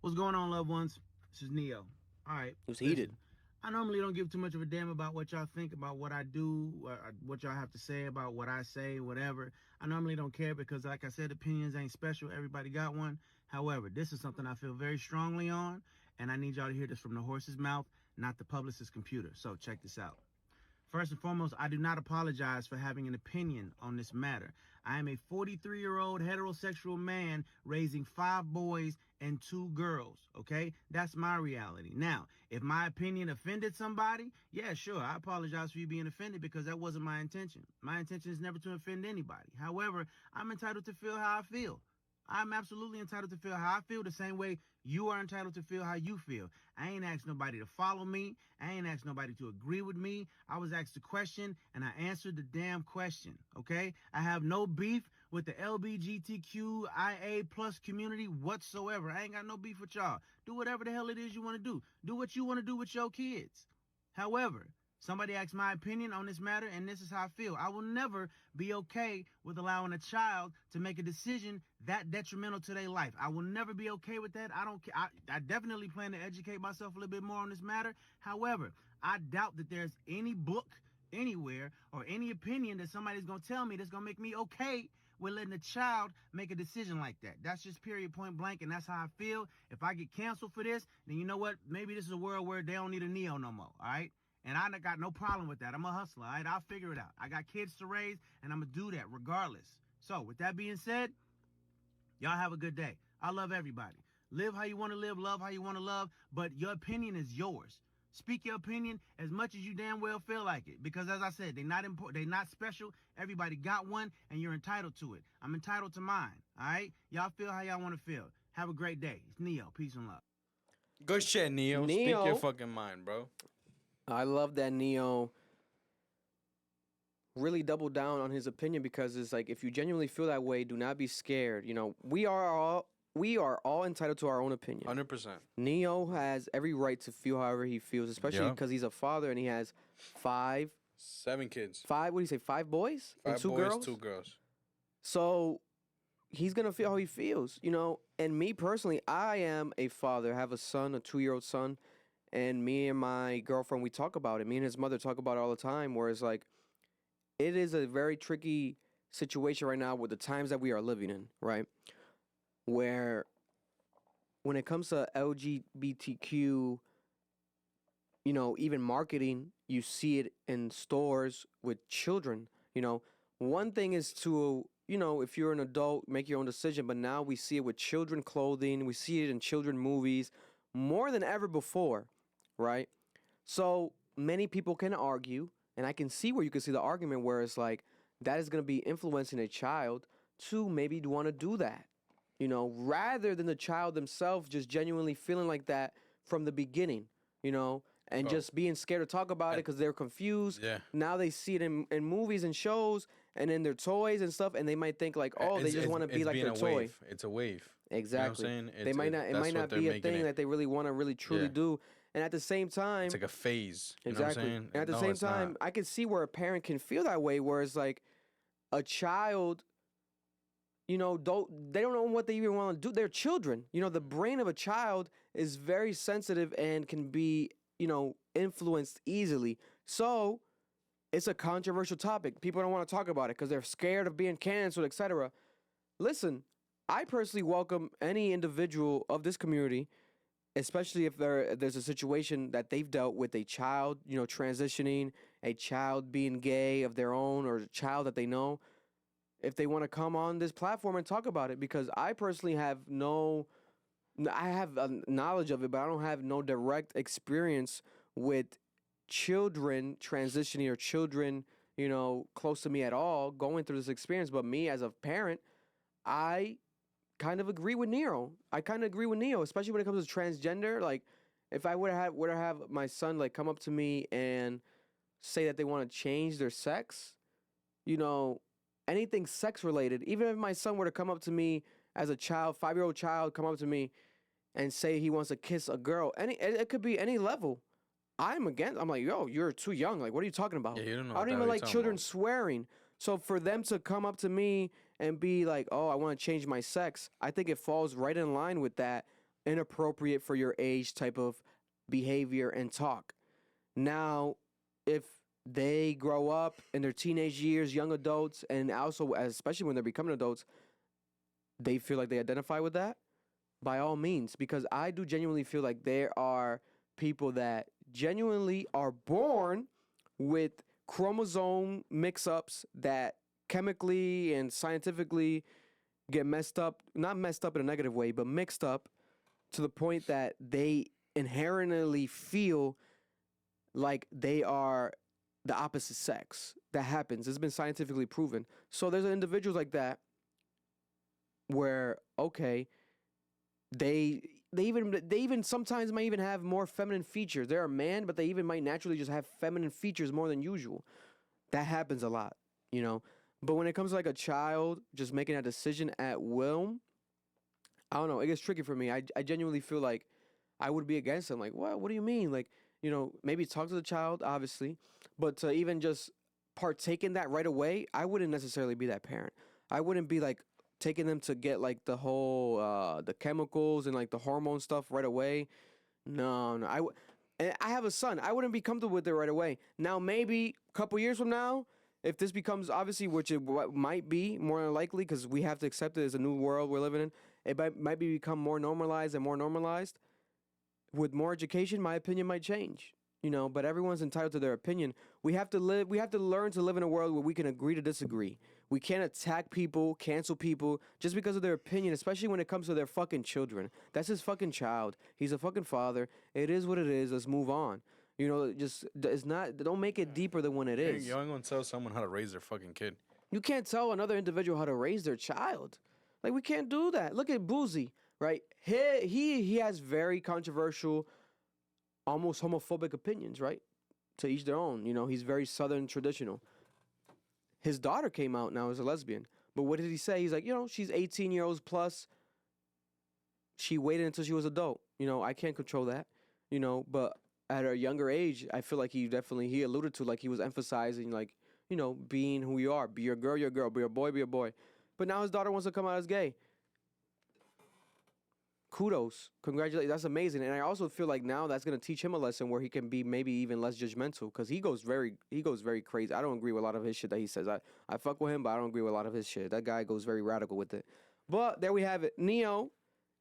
What's going on, loved ones? This is Neyo. All right. It was heated. Listen, I normally don't give too much of a damn about what y'all think about what I do, what y'all have to say about what I say, whatever. I normally don't care because, like I said, opinions ain't special. Everybody got one. However, this is something I feel very strongly on, and I need y'all to hear this from the horse's mouth, not the publicist's computer. So check this out. First and foremost, I do not apologize for having an opinion on this matter. I am a 43-year-old heterosexual man raising 5 boys and 2 girls, okay? That's my reality. Now, if my opinion offended somebody, yeah, sure, I apologize for you being offended because that wasn't my intention. My intention is never to offend anybody. However, I'm entitled to feel how I feel. I'm absolutely entitled to feel how I feel the same way you are entitled to feel how you feel. I ain't asked nobody to follow me. I ain't asked nobody to agree with me. I was asked a question, and I answered the damn question, okay? I have no beef with the LGBTQIA plus community whatsoever. I ain't got no beef with y'all. Do whatever the hell it is you want to do. Do what you want to do with your kids. However, somebody asked my opinion on this matter, and this is how I feel. I will never be okay with allowing a child to make a decision that detrimental to their life. I will never be okay with that. I don't care. I definitely plan to educate myself a little bit more on this matter. However, I doubt that there's any book anywhere or any opinion that somebody's going to tell me that's going to make me okay with letting a child make a decision like that. That's just period, point blank, and that's how I feel. If I get canceled for this, then you know what? Maybe this is a world where they don't need a Neyo no more, all right? And I got no problem with that. I'm a hustler, all right? I'll figure it out. I got kids to raise, and I'm going to do that regardless. So, with that being said, y'all have a good day. I love everybody. Live how you want to live, love how you want to love, but your opinion is yours. Speak your opinion as much as you damn well feel like it. Because as I said, they're not important, they're not special. Everybody got one, and you're entitled to it. I'm entitled to mine, all right? Y'all feel how y'all want to feel. Have a great day. It's Neyo. Peace and love. Good shit, Neyo. Speak your fucking mind, bro. I love that Neyo really doubled down on his opinion because it's like, if you genuinely feel that way, do not be scared. You know, we are all entitled to our own opinion. 100%. Neyo has every right to feel however he feels, especially because he's a father and he has 7 kids. 5, what do you say, 5 boys? 5 and 2 boys, girls? 2 girls. So he's going to feel how he feels, you know? And me personally, I am a father. I have a son, a 2-year-old son. And me and my girlfriend, we talk about it. Me and his mother talk about it all the time, where it's like, it is a very tricky situation right now with the times that we are living in, right? Where when it comes to LGBTQ, you know, even marketing, you see it in stores with children, you know. One thing is to, you know, if you're an adult, make your own decision, but now we see it with children clothing, we see it in children movies more than ever before. Right? So many people can argue, and I can see where you can see the argument where it's like, that is going to be influencing a child to maybe want to do that, you know, rather than the child themselves just genuinely feeling like that from the beginning, you know, and just being scared to talk about it because they're confused. Yeah. Now they see it in movies and shows and in their toys and stuff, and they might think like, oh, they just want to be like their toy. Wave. It's a wave. Exactly. You know what I'm saying? They might not. It might not be a thing that they really want to really truly do. And at the same time, it's like a phase. You exactly. know what I'm saying? And at the same time, I can see where a parent can feel that way, where it's like a child, you know, they don't know what they even want to do. They're children. You know, the brain of a child is very sensitive and can be, you know, influenced easily. So it's a controversial topic. People don't want to talk about it because they're scared of being canceled, etc. Listen, I personally welcome any individual of this community, especially if there's a situation that they've dealt with a child, you know, transitioning, a child being gay of their own, or a child that they know, if they want to come on this platform and talk about it, because I personally have I have a knowledge of it, but I don't have no direct experience with children transitioning or children, you know, close to me at all going through this experience. But me as a parent, I kind of agree with Neyo. I kind of agree with Neyo, especially when it comes to transgender. Like, if I were to have my son like come up to me and say that they want to change their sex, you know, anything sex related, even if my son were to come up to me as a child, 5-year-old child, come up to me and say he wants to kiss a girl, it could be any level. I'm like, yo, you're too young. Like, what are you talking about? Yeah, you don't know I don't even like children swearing. So for them to come up to me and be like, oh, I want to change my sex, I think it falls right in line with that inappropriate for your age type of behavior and talk. Now, if they grow up in their teenage years, young adults, and also especially when they're becoming adults, they feel like they identify with that, by all means, because I do genuinely feel like there are people that genuinely are born with chromosome mix-ups that chemically and scientifically get messed up, not messed up in a negative way, but mixed up to the point that they inherently feel like they are the opposite sex. That happens. It's been scientifically proven. So there's individuals like that where, okay, they even sometimes might even have more feminine features. They're a man, but they even might naturally just have feminine features more than usual. That happens a lot, you know. But when it comes to like a child just making a decision at will, I don't know. It gets tricky for me. I genuinely feel like I would be against them. Like, what? What do you mean? Like, you know, maybe talk to the child, obviously, but to even just partake in that right away, I wouldn't necessarily be that parent. I wouldn't be like taking them to get like the whole the chemicals and like the hormone stuff right away. No. And I have a son. I wouldn't be comfortable with it right away. Now maybe a couple years from now, if this becomes obviously, which it might be more likely because we have to accept it as a new world we're living in, it might become more normalized and more normalized. With more education, my opinion might change. You know, but everyone's entitled to their opinion. We have to learn to live in a world where we can agree to disagree. We can't attack people, cancel people just because of their opinion, especially when it comes to their fucking children. That's his fucking child. He's a fucking father. It is what it is. Let's move on. You know, don't make it deeper than when it is. You ain't gonna tell someone how to raise their fucking kid. You can't tell another individual how to raise their child. Like, we can't do that. Look at Boozy, right? He has very controversial, almost homophobic opinions, right? To each their own. You know, he's very Southern traditional. His daughter came out now as a lesbian. But what did he say? He's like, you know, she's 18 years old plus. She waited until she was adult. You know, I can't control that. You know, but at a younger age, I feel like he alluded to, like he was emphasizing, like, you know, being who you are. Be a girl, you're a girl. Be a boy, be a boy. But now his daughter wants to come out as gay. Kudos. Congratulations. That's amazing. And I also feel like now that's going to teach him a lesson where he can be maybe even less judgmental because he goes very crazy. I don't agree with a lot of his shit that he says. I fuck with him, but I don't agree with a lot of his shit. That guy goes very radical with it. But there we have it. Neyo,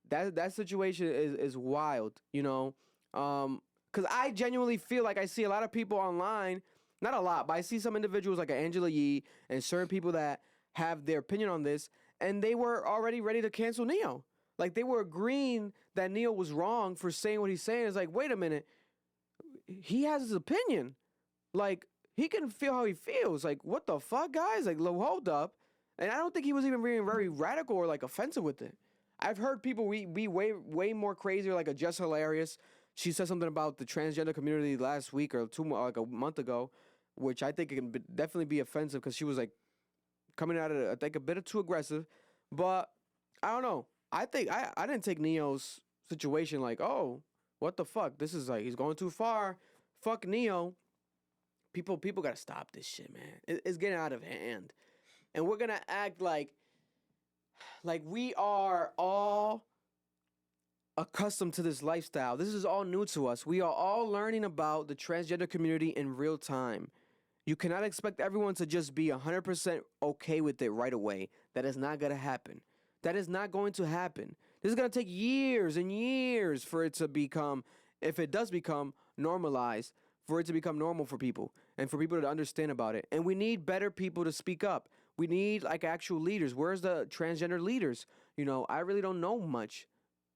that situation is wild, you know. Because I genuinely feel like I see a lot of people online, not a lot, but I see some individuals like Angela Yee and certain people that have their opinion on this, and they were already ready to cancel Neyo. Like, they were agreeing that Neyo was wrong for saying what he's saying. It's like, wait a minute. He has his opinion. Like, he can feel how he feels. Like, what the fuck, guys? Like, hold up. And I don't think he was even being very radical or, like, offensive with it. I've heard people be way more crazy, like a Jess Hilarious. She said something about the transgender community last week or like a month ago, which I think it can definitely be offensive because she was, like, coming at it, I think, a bit too aggressive. But I don't know. I think I didn't take Neyo's situation like, oh, what the fuck? This is like, he's going too far. Fuck Neyo. People gotta stop this shit, man. It's getting out of hand. And we're gonna act like we are all accustomed to this lifestyle. This is all new to us. We are all learning about the transgender community in real time. You cannot expect everyone to just be 100% okay with it right away. That is not gonna happen. That is not going to happen. This is going to take years and years for it to become, if it does become normalized, for it to become normal for people and for people to understand about it. And we need better people to speak up. We need like actual leaders. Where's the transgender leaders? You know, I really don't know much.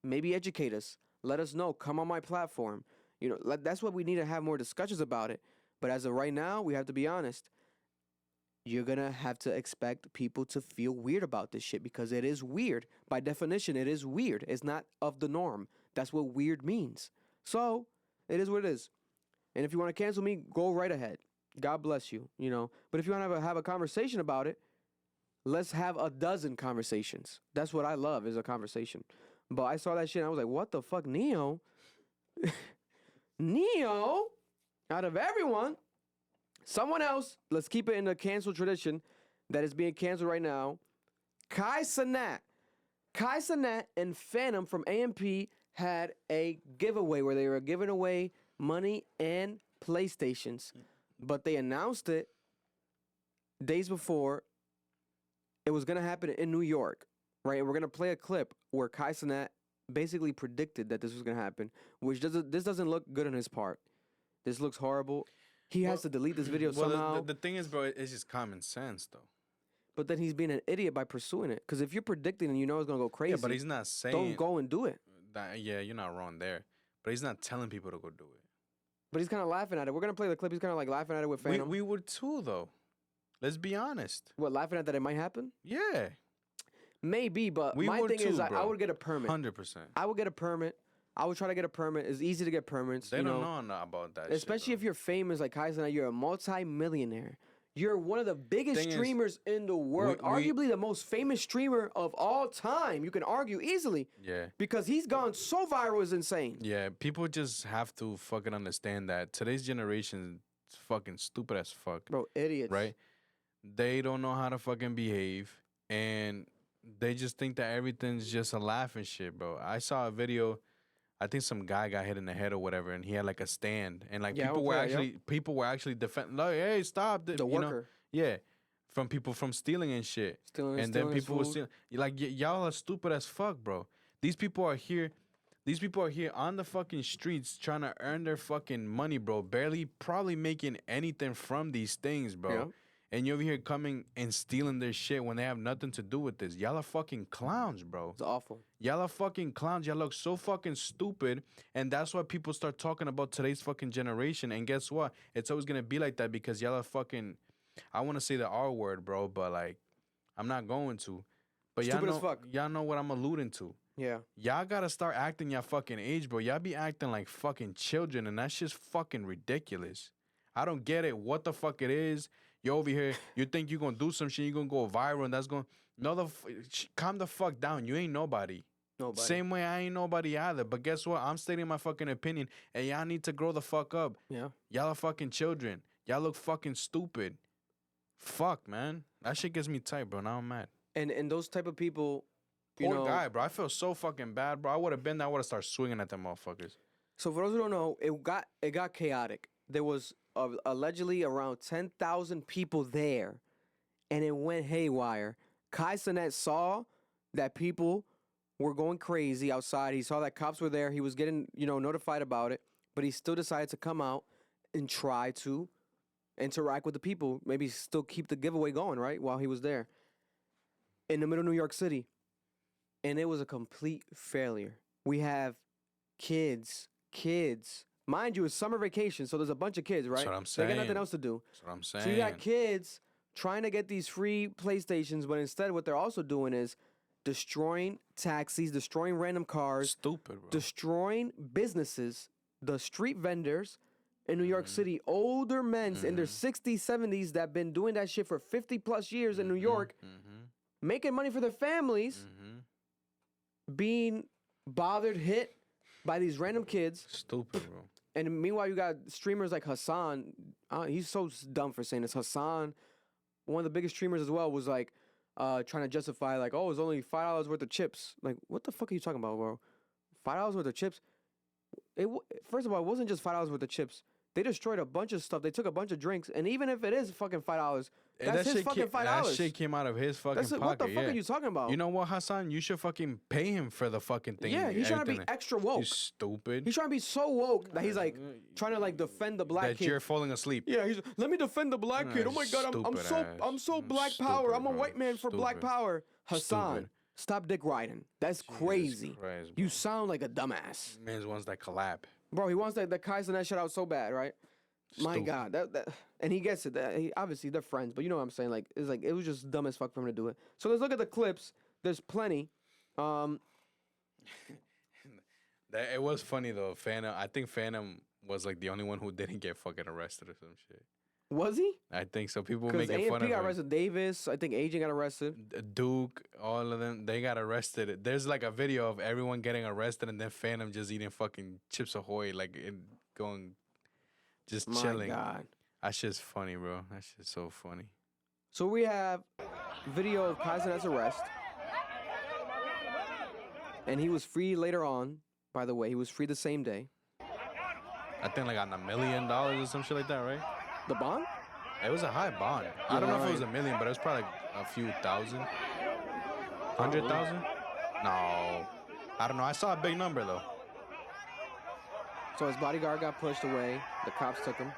Maybe educate us. Let us know. Come on my platform. You know, that's what we need to have more discussions about it. But as of right now, we have to be honest. You're going to have to expect people to feel weird about this shit because it is weird. By definition, it is weird. It's not of the norm. That's what weird means. So it is what it is. And if you want to cancel me, go right ahead. God bless you, you know. But if you want to have a conversation about it, let's have a dozen conversations. That's what I love, is a conversation. But I saw that shit and I was like, what the fuck, Neyo? Neyo? Out of everyone, someone else, let's keep it in the cancel tradition that is being canceled right now. Cenat. Cenat and Phantom from AMP had a giveaway where they were giving away money and PlayStations. But they announced it days before it was going to happen in New York, right? And we're going to play a clip where Cenat basically predicted that this was going to happen, which doesn't look good on his part. This looks horrible. He has to delete this video somehow. The thing is, bro, it's just common sense, though. But then he's being an idiot by pursuing it. Because if you're predicting and you know it's going to go crazy, yeah, but he's not saying... Don't go and do it. Yeah, you're not wrong there. But he's not telling people to go do it. But he's kind of laughing at it. We're going to play the clip. He's kind of like laughing at it with Phantom. We would too, though. Let's be honest. What, laughing at that it might happen? Yeah. Maybe, but my thing is I would get a permit. 100%. I would get a permit. I would try to get a permit. It's easy to get permits. They don't know about that especially shit, if you're famous like Cenat, you're a multi-millionaire. You're one of the biggest streamers in the world. Arguably the most famous streamer of all time. You can argue easily. Yeah. Because he's gone so viral, it's insane. Yeah, people just have to fucking understand that today's generation is fucking stupid as fuck. Bro, idiots. Right? They don't know how to fucking behave. And they just think that everything's just a laugh and shit, bro. I saw a video... I think some guy got hit in the head or whatever, and he had like a stand, and like people were actually defending, like, hey, stop the worker. From people from stealing and shit, then people were stealing. Like y'all are stupid as fuck, bro. These people are here on the fucking streets trying to earn their fucking money, bro. Barely probably making anything from these things, bro. Yeah. And you're over here coming and stealing their shit when they have nothing to do with this. Y'all are fucking clowns, bro. It's awful. Y'all are fucking clowns. Y'all look so fucking stupid. And that's why people start talking about today's fucking generation. And guess what? It's always going to be like that because y'all are fucking... I want to say the R word, bro, but like, I'm not going to. But y'all know what I'm alluding to. Yeah. Y'all got to start acting y'all fucking age, bro. Y'all be acting like fucking children. And that's just fucking ridiculous. I don't get it. What the fuck it is. You're over here, you think you're going to do some shit, you're going to go viral, and that's going to... No, calm the fuck down. You ain't nobody. Same way I ain't nobody either. But guess what? I'm stating my fucking opinion, and y'all need to grow the fuck up. Yeah. Y'all are fucking children. Y'all look fucking stupid. Fuck, man. That shit gets me tight, bro. Now I'm mad. And those type of people... Poor guy, bro. I feel so fucking bad, bro. I would have been there. I would have started swinging at them motherfuckers. So for those who don't know, it got chaotic. There was... allegedly around 10,000 people there, and it went haywire. Cenat saw that people were going crazy outside. He saw that cops were there. He was getting, notified about it, but he still decided to come out and try to interact with the people. Maybe still keep the giveaway going, right, while he was there in the middle of New York City. And it was a complete failure. We have kids. Mind you, it's summer vacation, so there's a bunch of kids, right? That's what I'm saying. They got nothing else to do. That's what I'm saying. So you got kids trying to get these free PlayStations, but instead what they're also doing is destroying taxis, destroying random cars. Stupid, bro. Destroying businesses, the street vendors in New York City, older men in their 60s, 70s that have been doing that shit for 50 plus years in New York, making money for their families, being bothered, hit by these random kids. Stupid, bro. And meanwhile, you got streamers like Hassan. He's so dumb for saying this. Hassan, one of the biggest streamers as well, was like trying to justify like, oh, it's only $5 worth of chips. Like, what the fuck are you talking about, bro? $5 worth of chips? First of all, it wasn't just $5 worth of chips. They destroyed a bunch of stuff. They took a bunch of drinks. And even if it is fucking $5, that's his fucking $5. That shit came out of his fucking pocket. What the fuck are you talking about? You know what, Hassan? You should fucking pay him for the fucking thing. Yeah, he's trying to be extra woke. You stupid. He's trying to be so woke that he's like trying to like defend the black kid. That you're falling asleep. Yeah, let me defend the black kid. Oh my god, I'm so black power. I'm a white man for black power. Hassan, stop dick riding. That's crazy. Christ, you sound like a dumbass. Man's wants that collab. Bro, he wants that Cenat shit out so bad, right? My God, that and he gets it. Obviously, they're friends, but you know what I'm saying. Like it was just dumb as fuck for him to do it. So let's look at the clips. There's plenty. That It was funny though. Phantom. I think Phantom was like the only one who didn't get fucking arrested or some shit. Was he? I think so. People were Because making fun AMP of got him. arrested. Davis, I think Agent got arrested. Duke, all of them, they got arrested. There's like a video of everyone getting arrested and then Phantom just eating fucking Chips Ahoy, like going, just chilling. My God. That shit's funny, bro. That shit's so funny. So we have video of Kai Cenat's arrest. And he was free later on, by the way. He was free the same day. I think like on $1 million or some shit like that, right? The bond? It was a high bond. I don't know if it was $1 million, but it was probably like a few thousand. 100,000? No. I don't know. I saw a big number though. So his bodyguard got pushed away. The cops took him.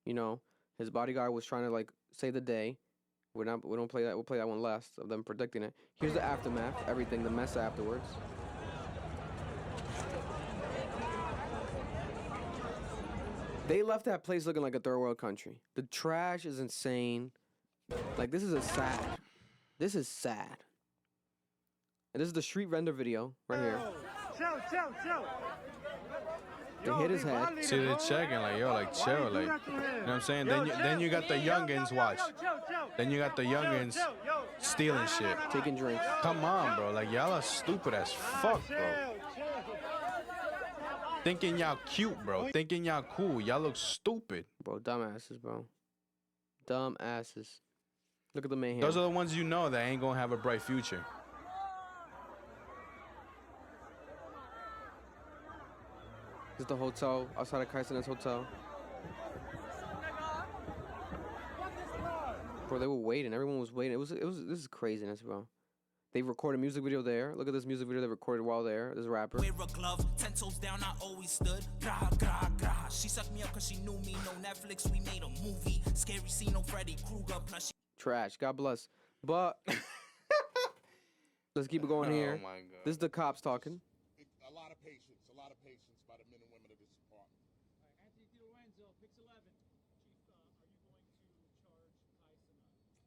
You know, his bodyguard was trying to like save the day. We don't play that. We'll play that one last of them predicting it. Here's the aftermath. Everything, the mess afterwards. They left that place looking like a third world country. The trash is insane. Like, this is sad. This is sad. And this is the street vendor video right here. Chill. They hit his head. See, they're checking like, yo, like chill, like, you know what I'm saying? Then you got the youngins, watch. Then you got the youngins stealing shit. Taking drinks. Come on, bro. Like, y'all are stupid as fuck, bro. Thinking y'all cute, bro. Thinking y'all cool. Y'all look stupid. Bro, dumbasses, bro. Dumbasses. Look at the man here. Those are the ones you know that ain't gonna have a bright future. This is the hotel, outside of Kai Cenat's hotel. Bro, they were waiting. Everyone was waiting. This is craziness, bro. They recorded a music video there. Look at this music video they recorded while there. This rapper. Wear a glove, 10 toes down, I always stood. Gra, gra, gra. She sucked me up cause she knew me. No Netflix, we made a movie. Scary scene, no Freddy Krueger. Plus she Trash. God bless. But let's keep it going here. Oh my God. This is the cops talking. A lot of patience by the men and women of this department. Anthony DiLorenzo, Pix 11. Chief, are you going to charge Kai Cenat?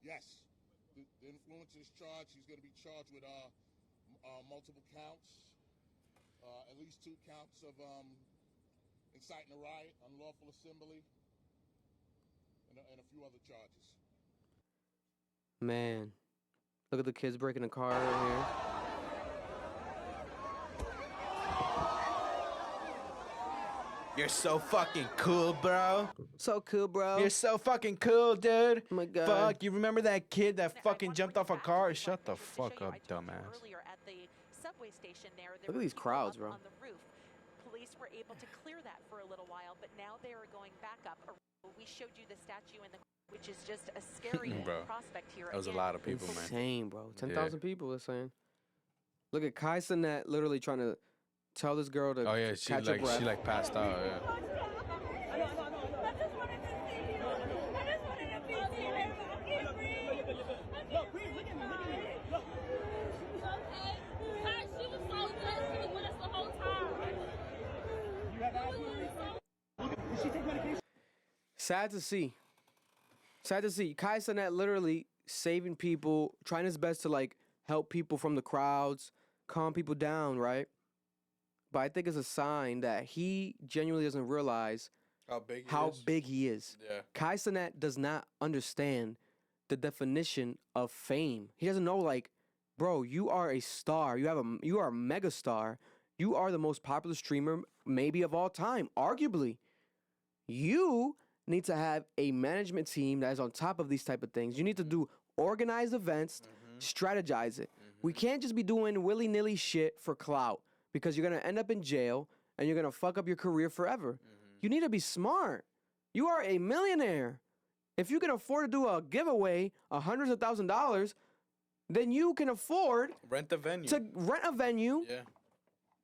Yes. The influence is charged. He's going to be charged with multiple counts, at least 2 counts of inciting a riot, unlawful assembly, and a few other charges. Man, look at the kids breaking the car right here. You're so fucking cool, bro. So cool, bro. You're so fucking cool, dude. Oh my God. Fuck, you remember that kid that fucking jumped off a car? Shut the fuck up, dumbass. Look at these crowds, bro. On the roof. Police were able to clear that for a little while, but now they are going back up. We showed you the statue in the, which is just a scary Bro, prospect here. that was a lot of people, man. Insane, bro. 10,000 people, they're saying. Look at Kai Cenat literally trying to tell this girl to catch her breath. She like passed out, yeah. Sad to see. Sad to see. Kai Cenat literally saving people, trying his best to like help people from the crowds, calm people down, right? But I think it's a sign that he genuinely doesn't realize how big he is. Yeah. Kai Cenat does not understand the definition of fame. He doesn't know, like, bro, you are a star. You are a mega star. You are the most popular streamer maybe of all time, arguably. You need to have a management team that is on top of these type of things. You need to do organized events, strategize it. We can't just be doing willy-nilly shit for clout because you're going to end up in jail and you're going to fuck up your career forever. You need to be smart. You are a millionaire. If you can afford to do a giveaway of hundreds of $1,000s, then you can afford rent a venue. To rent a venue,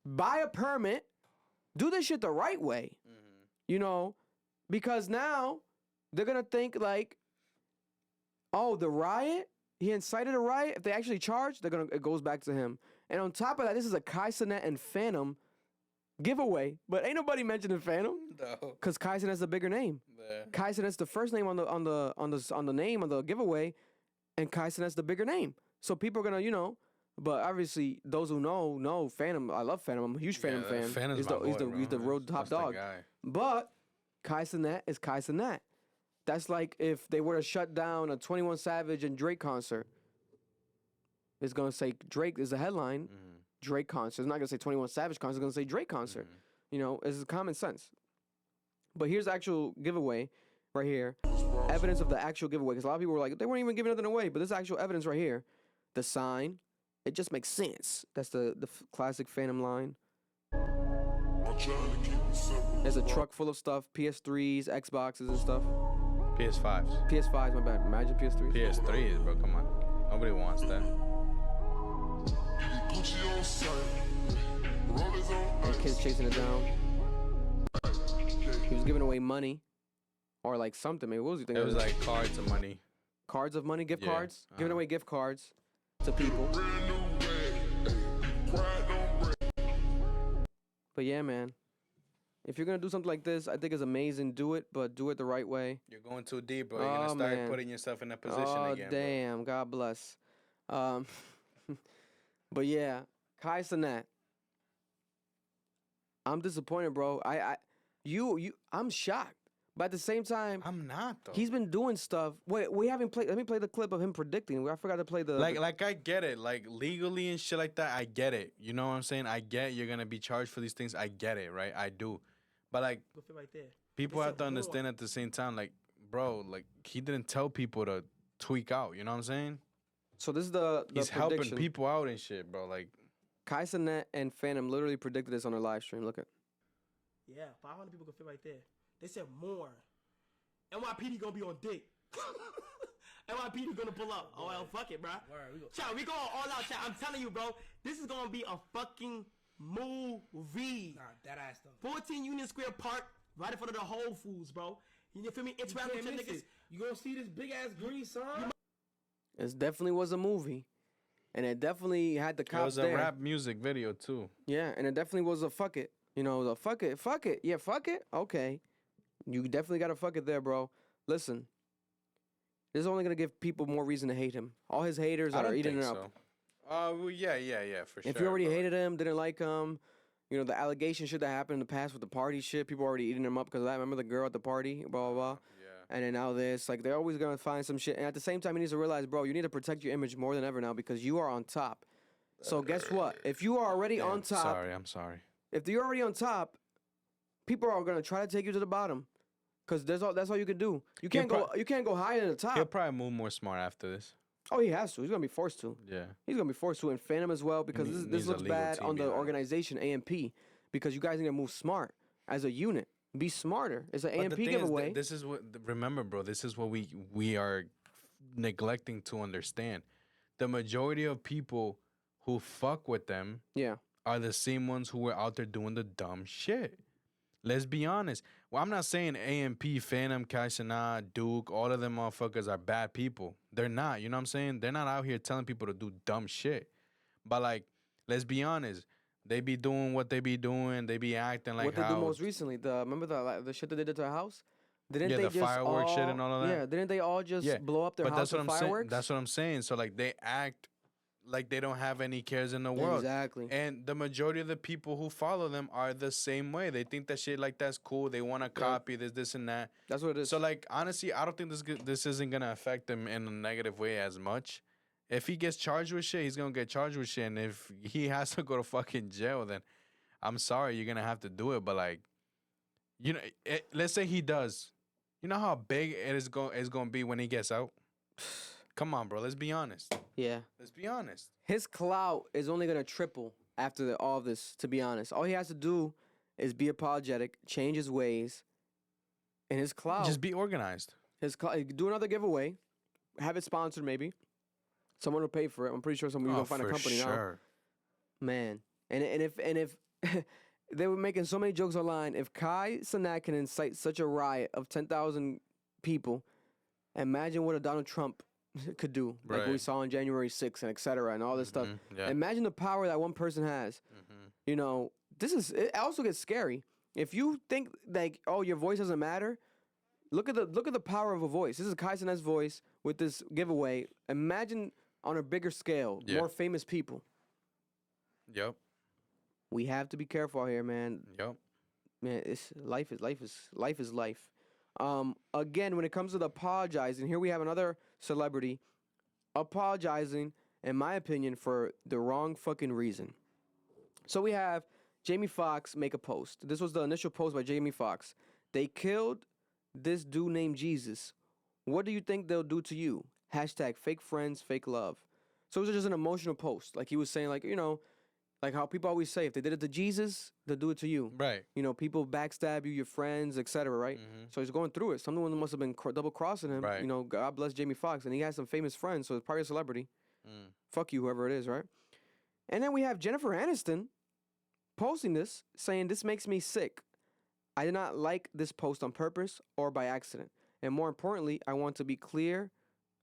buy a permit, do this shit the right way. You know, because now they're going to think like, oh, the riot, he incited a riot. If they actually charge, it goes back to him. And on top of that, this is a Kai Cenat and Phantom giveaway, but ain't nobody mentioning Phantom. No. Cause Kai Cenat's the bigger name. Yeah. Kai Cenat's the first name on the name of the giveaway, and Kai Cenat's the bigger name. So people are gonna, But obviously, those who know Phantom. I love Phantom. I'm a huge Phantom fan. Phantom's He's the my boy, he's the bro. road top That's the dog. guy. But Kai Cenat is Kai Cenat. That's like if they were to shut down a 21 Savage and Drake concert. It's gonna say Drake is the headline. Drake concert. It's not gonna say 21 Savage concert. It's gonna say Drake concert. You know, it's common sense. But here's the actual giveaway right here. Evidence of the actual giveaway. Because a lot of people were like, they weren't even giving nothing away. But this actual evidence right here. The sign. It just makes sense. That's the classic Phantom line. There's a truck full of stuff. PS3s, Xboxes and stuff. PS5s. PS5s, my bad. Imagine PS3s. PS3s, bro. Come on. Nobody wants that. And kids chasing it down. He was giving away money. Or like something. Maybe what was he thinking? It was like cards of money. Cards of money? Gift cards? Giving away gift cards to people. But yeah, man. If you're going to do something like this, I think it's amazing. Do it, but do it the right way. You're going too deep, bro. You're going to start putting yourself in that position again, damn. Bro. God bless. But yeah, Kai Cenat. I'm disappointed, bro. I'm shocked. But at the same time, I'm not though. He's been doing stuff. Wait, we haven't played. Let me play the clip of him predicting. I forgot to play the like I get it, like legally and shit like that. I get it. You know what I'm saying? I get you're gonna be charged for these things. I get it, right? I do. But like, people have to understand at the same time, like, bro, like he didn't tell people to tweak out. You know what I'm saying? So this is the he's prediction. helping people out and shit, bro. Like, Kai Cenat and Phantom literally predicted this on their live stream. Look at. Yeah, 500 people can fit right there. They said more. NYPD gonna be on dick. NYPD gonna pull up. Oh, well, fuck it, bro. Chat, we going all out, chat. I'm telling you, bro. This is gonna be a fucking movie. Nah, that ass though. 14 Union Square Park, right in front of the Whole Foods, bro. You feel me? Interact with your niggas. You gonna see this big ass green sign? It definitely was a movie. And it definitely had the cops there. It was a rap music video, too. Yeah, and it definitely was a fuck it. You know, the fuck it. Yeah, fuck it. Okay. You definitely got to fuck it there, bro. Listen. This is only going to give people more reason to hate him. All his haters are eating it up. Well, yeah, for sure. If you already hated him, didn't like him, you know, the allegation shit that happened in the past with the party shit, people already eating him up because of that. Remember the girl at the party, blah, blah, blah. And then now this, like, they're always going to find some shit. And at the same time, he needs to realize, bro, you need to protect your image more than ever now because you are on top. So guess what? If you are already on top. I'm sorry. If you're already on top, people are going to try to take you to the bottom. Because that's all you can do. You can't go higher than the top. He'll probably move more smart after this. Oh, he has to. He's going to be forced to. Yeah. He's going to be forced to. And Phantom as well because this looks bad on the organization, AMP. Because you guys need to move smart as a unit. Be smarter. It's an AMP giveaway. This is what, remember, bro, this is what we are neglecting to understand. The majority of people who fuck with them are the same ones who were out there doing the dumb shit. Let's be honest. Well, I'm not saying AMP, Phantom, Kai Cenat, Duke, all of them motherfuckers are bad people. They're not. You know what I'm saying? They're not out here telling people to do dumb shit. But, like, let's be honest. They be doing what they be doing. They be acting like what they do most recently. Remember the shit that they did to our house? Didn't they the just fireworks shit and all of that? Yeah, didn't they all just blow up their house with fireworks? That's what I'm saying. So, like, they act like they don't have any cares in the world. Exactly. And the majority of the people who follow them are the same way. They think that shit like that's cool. They want to copy this and that. That's what it is. So, like, honestly, I don't think this isn't going to affect them in a negative way as much. If he gets charged with shit, he's going to get charged with shit. And if he has to go to fucking jail, then I'm sorry, you're going to have to do it. But, like, you know, let's say he does. You know how big it's going to be when he gets out? Come on, bro. Let's be honest. Yeah. Let's be honest. His clout is only going to triple after all this, to be honest. All he has to do is be apologetic, change his ways, and his clout. Just be organized. Do another giveaway. Have it sponsored, maybe. Someone will pay for it. I'm pretty sure someone will find a company now. Man. And if they were making so many jokes online, if Kai Cenat can incite such a riot of 10,000 people, imagine what a Donald Trump could do, like we saw on January 6th and et cetera and all this stuff. Yeah. Imagine the power that one person has. You know, it also gets scary. If you think like, oh, your voice doesn't matter, look at the power of a voice. This is Kai Cenat's voice with this giveaway. Imagine on a bigger scale, more famous people. Yep. We have to be careful out here, man. Yep. Man, life is life. Again, when it comes to the apologizing, here we have another celebrity apologizing, in my opinion, for the wrong fucking reason. So we have Jamie Foxx make a post. This was the initial post by Jamie Foxx. They killed this dude named Jesus. What do you think they'll do to you? Hashtag fake friends, fake love. So it was just an emotional post. Like he was saying, like, you know, like how people always say, if they did it to Jesus, they'll do it to you. Right. You know, people backstab you, your friends, etc. Right. So he's going through it. Someone must have been double crossing him. Right. You know, God bless Jamie Foxx, and he has some famous friends, so it's probably a celebrity. Fuck you, whoever it is, right? And then we have Jennifer Aniston posting this, saying, "This makes me sick. I did not like this post on purpose or by accident. And more importantly, I want to be clear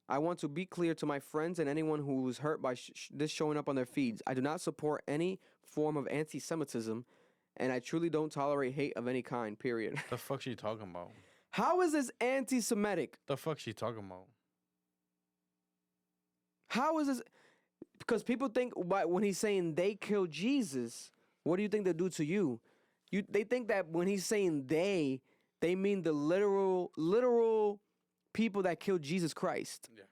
to my friends and anyone who was hurt by this showing up on their feeds. I do not support any form of anti-Semitism, and I truly don't tolerate hate of any kind, period." The fuck she talking about? How is this anti-Semitic? The fuck she talking about? How is this? Because people think when he's saying they killed Jesus, what do you think they'll do to you? They think that when he's saying they mean the literal people that killed Jesus Christ. Yeah.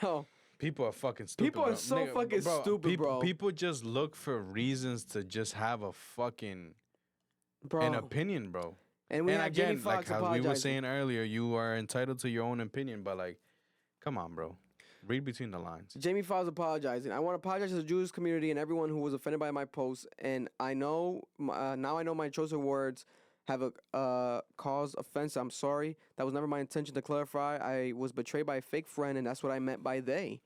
Yo. People are fucking stupid. People are so fucking stupid, bro. People just look for reasons to just have a fucking an opinion, bro. And we have again, Jamie Foxx like how we were apologizing. saying earlier, you are entitled to your own opinion, but like, come on, bro. Read between the lines. Jamie Foxx apologizing. I want to apologize to the Jewish community and everyone who was offended by my post. And I know now I know my chosen words have caused offense. I'm sorry. That was never my intention to clarify. I was betrayed by a fake friend, and that's what I meant by they.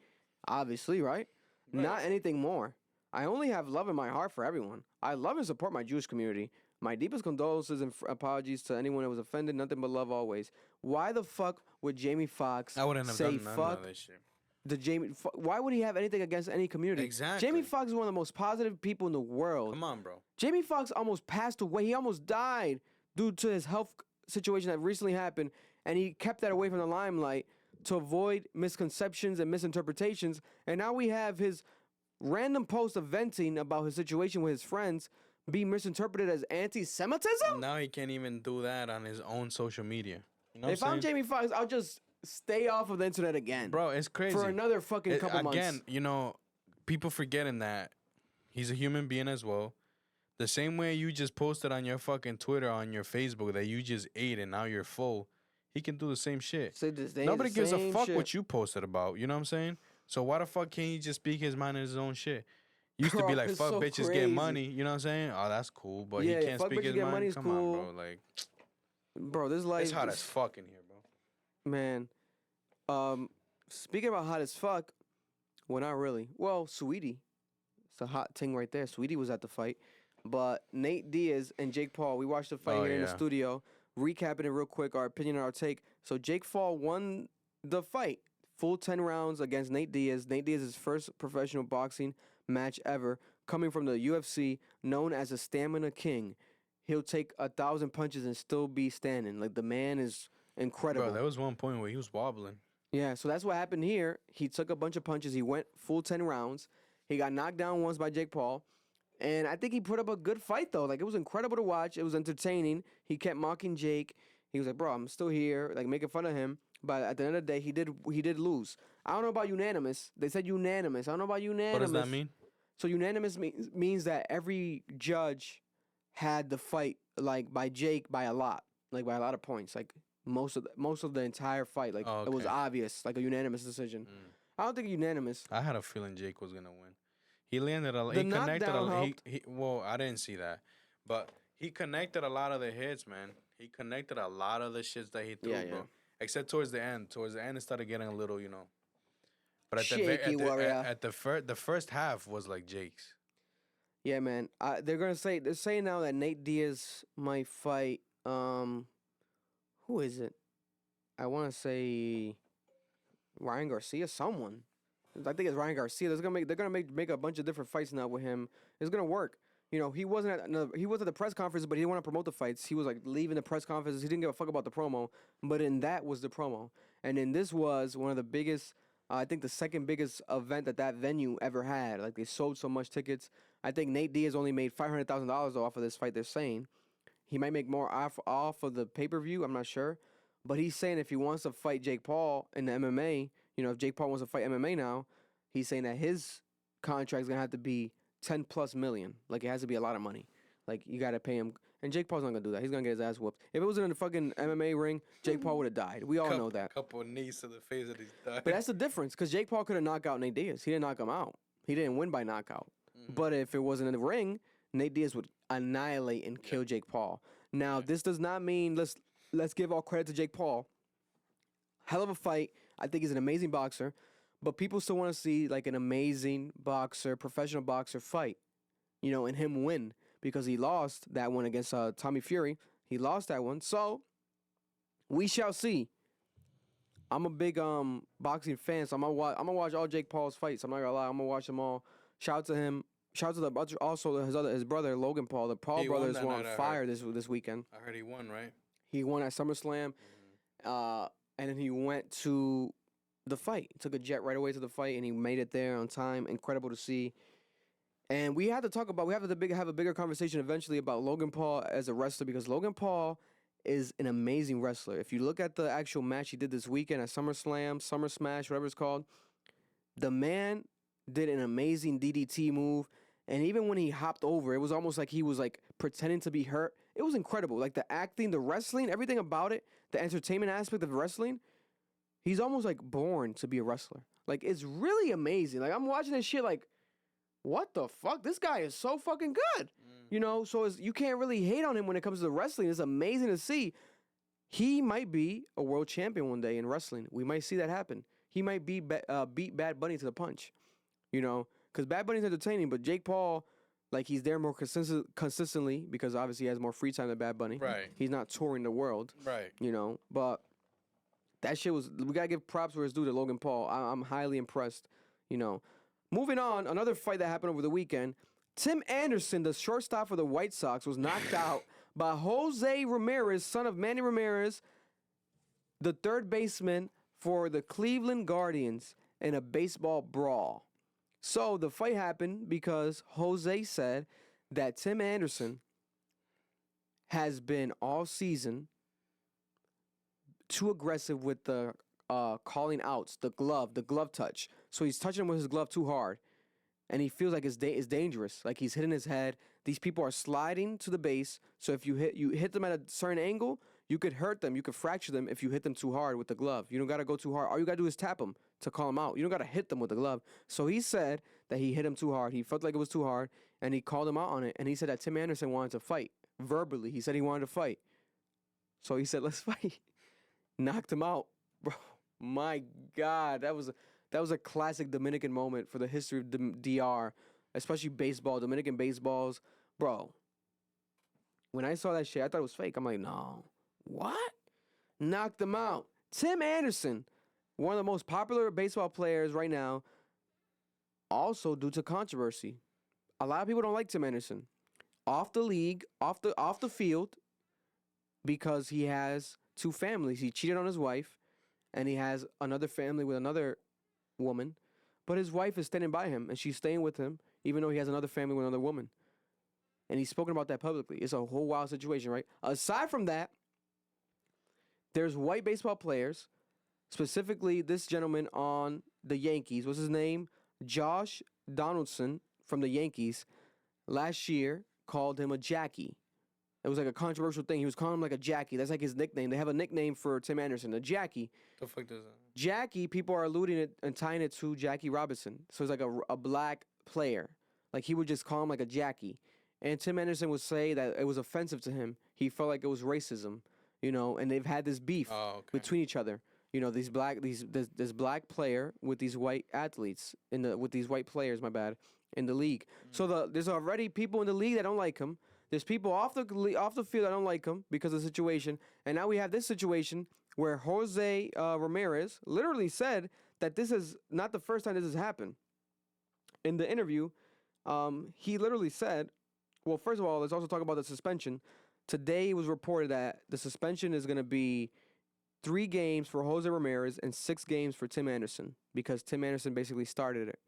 Obviously, right? Not anything more. I only have love in my heart for everyone. I love and support my Jewish community. My deepest condolences and apologies to anyone that was offended. Nothing but love always. Why the fuck would Jamie Foxx I wouldn't have say done none fuck of this shit. why would he have anything against any community? Exactly. Jamie Foxx is one of the most positive people in the world. Come on, bro. Jamie Foxx almost passed away. He almost died due to his health situation that recently happened, and he kept that away from the limelight to avoid misconceptions and misinterpretations. And now we have his random post of venting about his situation with his friends be misinterpreted as anti-Semitism? Now he can't even do that on his own social media. You know If I'm Jamie Foxx, I'll just stay off of the internet again. Bro, it's crazy. For another fucking couple months. Again, you know, people forgetting that he's a human being as well. The same way you just posted on your fucking Twitter, on your Facebook, that you just ate and now you're full, he can do the same shit. Nobody gives a fuck what you posted about. You know what I'm saying? So why the fuck can't he just speak his mind in his own shit? Used to be like, fuck bitches get money. You know what I'm saying? Oh, that's cool. But he can't speak his mind. Come on, bro. Like, bro, this life it's hot as fuck in here, bro. Man. Speaking about hot as fuck, well, not really. Well, Sweetie. It's a hot thing right there. Sweetie was at the fight. But Nate Diaz and Jake Paul, we watched the fight here in the studio. Recapping it real quick, our opinion and our take. So Jake Paul won the fight. Full 10 rounds against Nate Diaz. Nate Diaz's first professional boxing match ever. Coming from the UFC, known as a stamina king. He'll take 1,000 punches and still be standing. Like, the man is incredible. Bro, there was one point where he was wobbling. Yeah, so that's what happened here. He took a bunch of punches. He went full 10 rounds. He got knocked down once by Jake Paul. And I think he put up a good fight, though. Like, it was incredible to watch. It was entertaining. He kept mocking Jake. He was like, bro, I'm still here, like, making fun of him. But at the end of the day, he did lose. I don't know about unanimous. They said unanimous. I don't know about unanimous. What does that mean? So unanimous means that every judge had the fight, like, by Jake by a lot. Like, by a lot of points. Like, most of the entire fight. Like, It was obvious. Like, a unanimous decision. I don't think unanimous. I had a feeling Jake was going to win. He landed a... He connected a... Well, I didn't see that. But he connected a lot of the hits, man. He connected a lot of the shits that he threw, bro. Except towards the end. Towards the end, it started getting a little, you know... But at the first half was like Jake's. Yeah, man. They're saying now that Nate Diaz might fight. Who is it? I want to say Ryan Garcia. Someone. I think it's Ryan Garcia. They're gonna make a bunch of different fights now with him. It's gonna work. You know, he wasn't at the press conference, but he didn't want to promote the fights. He was like leaving the press conference. He didn't give a fuck about the promo. But in that was the promo. And then this was one of the biggest, I think the second biggest event that venue ever had. Like, they sold so much tickets. I think Nate Diaz only made $500,000 off of this fight, they're saying. He might make more off of the pay-per-view, I'm not sure. But he's saying if he wants to fight Jake Paul in the MMA, you know, if Jake Paul wants to fight MMA now, he's saying that his contract is going to have to be 10 plus million. Like, it has to be a lot of money. Like, you got to pay him. And Jake Paul's not going to do that. He's going to get his ass whooped. If it was in a fucking MMA ring, Jake Paul would have died. We all know that. Couple of knees to the face of these died. But that's the difference, because Jake Paul could have knocked out Nate Diaz. He didn't knock him out. He didn't win by knockout. But if it wasn't in the ring, Nate Diaz would annihilate and kill Jake Paul. Now, this does not mean let's give all credit to Jake Paul. Hell of a fight. I think he's an amazing boxer. But people still want to see like an amazing boxer, professional boxer fight, you know, and him win, because he lost that one against Tommy Fury. He lost that one. So we shall see. I'm a big boxing fan, so I'm gonna watch all Jake Paul's fights. I'm not gonna lie, I'm gonna watch them all. Shout out to him. Shout out to also his brother Logan Paul. The Paul brothers were on fire this weekend. I heard he won, right? He won at SummerSlam, and then he went to the fight. He took a jet right away to the fight, and he made it there on time. Incredible to see. And we have to talk about, have a bigger conversation eventually about Logan Paul as a wrestler, because Logan Paul is an amazing wrestler. If you look at the actual match he did this weekend at SummerSlam, Summer Smash, whatever it's called, the man did an amazing DDT move. And even when he hopped over, it was almost like he was like pretending to be hurt. It was incredible. Like the acting, the wrestling, everything about it, the entertainment aspect of wrestling. He's almost like born to be a wrestler. Like, it's really amazing. Like, I'm watching this shit like, what the fuck? This guy is so fucking good. You know, so you can't really hate on him when it comes to wrestling. It's amazing to see. He might be a world champion one day in wrestling. We might see that happen. He might beat Bad Bunny to the punch, you know, because Bad Bunny's entertaining, but Jake Paul, like, he's there more consistently because obviously he has more free time than Bad Bunny. Right. He's not touring the world. Right. You know, but that shit was, we got to give props where it's due to Logan Paul. I'm highly impressed, you know. Moving on, another fight that happened over the weekend. Tim Anderson, the shortstop for the White Sox, was knocked out by José Ramírez, son of Manny Ramirez, the third baseman for the Cleveland Guardians, in a baseball brawl. So the fight happened because Jose said that Tim Anderson has been all season too aggressive with the calling outs, the glove touch. So he's touching him with his glove too hard. And he feels like it's dangerous. Like, he's hitting his head. These people are sliding to the base. So if you hit them at a certain angle, you could hurt them. You could fracture them if you hit them too hard with the glove. You don't got to go too hard. All you got to do is tap them to call them out. You don't got to hit them with the glove. So he said that he hit him too hard. He felt like it was too hard, and he called him out on it. And he said that Tim Anderson wanted to fight. Verbally, he said he wanted to fight. So he said, let's fight. Knocked him out. Bro, my God. That was a classic Dominican moment for the history of DR, especially baseball, Dominican baseballs. Bro, when I saw that shit, I thought it was fake. I'm like, no. What? Knocked him out. Tim Anderson, one of the most popular baseball players right now, also due to controversy. A lot of people don't like Tim Anderson. Off the league, off the field, because he has two families. He cheated on his wife, and he has another family with another woman, but his wife is standing by him and she's staying with him even though he has another family with another woman, and he's spoken about that publicly. It's a whole wild situation, right? Aside from that, there's white baseball players, specifically this gentleman on the Yankees. What's his name? Josh Donaldson from the Yankees last year called him a Jackie. It was like a controversial thing. He was calling him like a Jackie. That's like his nickname. They have a nickname for Tim Anderson, a Jackie. The fuck does that? Jackie, people are alluding it and tying it to Jackie Robinson. So it's like a black player. Like, he would just call him like a Jackie. And Tim Anderson would say that it was offensive to him. He felt like it was racism, you know, and they've had this beef between each other. You know, this black player with these white athletes with these white players, in the league. So there's already people in the league that don't like him. There's people off the field that don't like him because of the situation. And now we have this situation where Jose Ramírez literally said that this is not the first time this has happened. In the interview, he literally said, well, first of all, let's also talk about the suspension. Today it was reported that the suspension is going to be 3 games for Jose Ramírez and 6 games for Tim Anderson because Tim Anderson basically started it.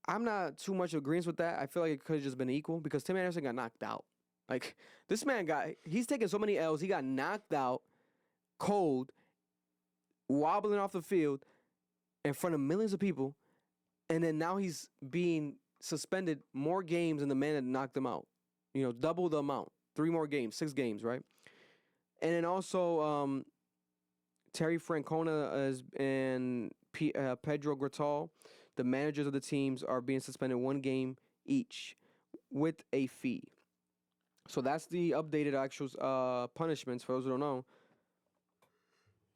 I'm not too much agreeing with that. I feel like it could have just been equal because Tim Anderson got knocked out. Like, this man he's taking so many L's. He got knocked out cold, wobbling off the field in front of millions of people. And then now he's being suspended more games than the man that knocked him out. You know, double the amount. 3 more games, 6 games, right? And then also Terry Francona and Pedro Gratal, the managers of the teams, are being suspended 1 game each with a fee. So that's the updated actual punishments. For those who don't know,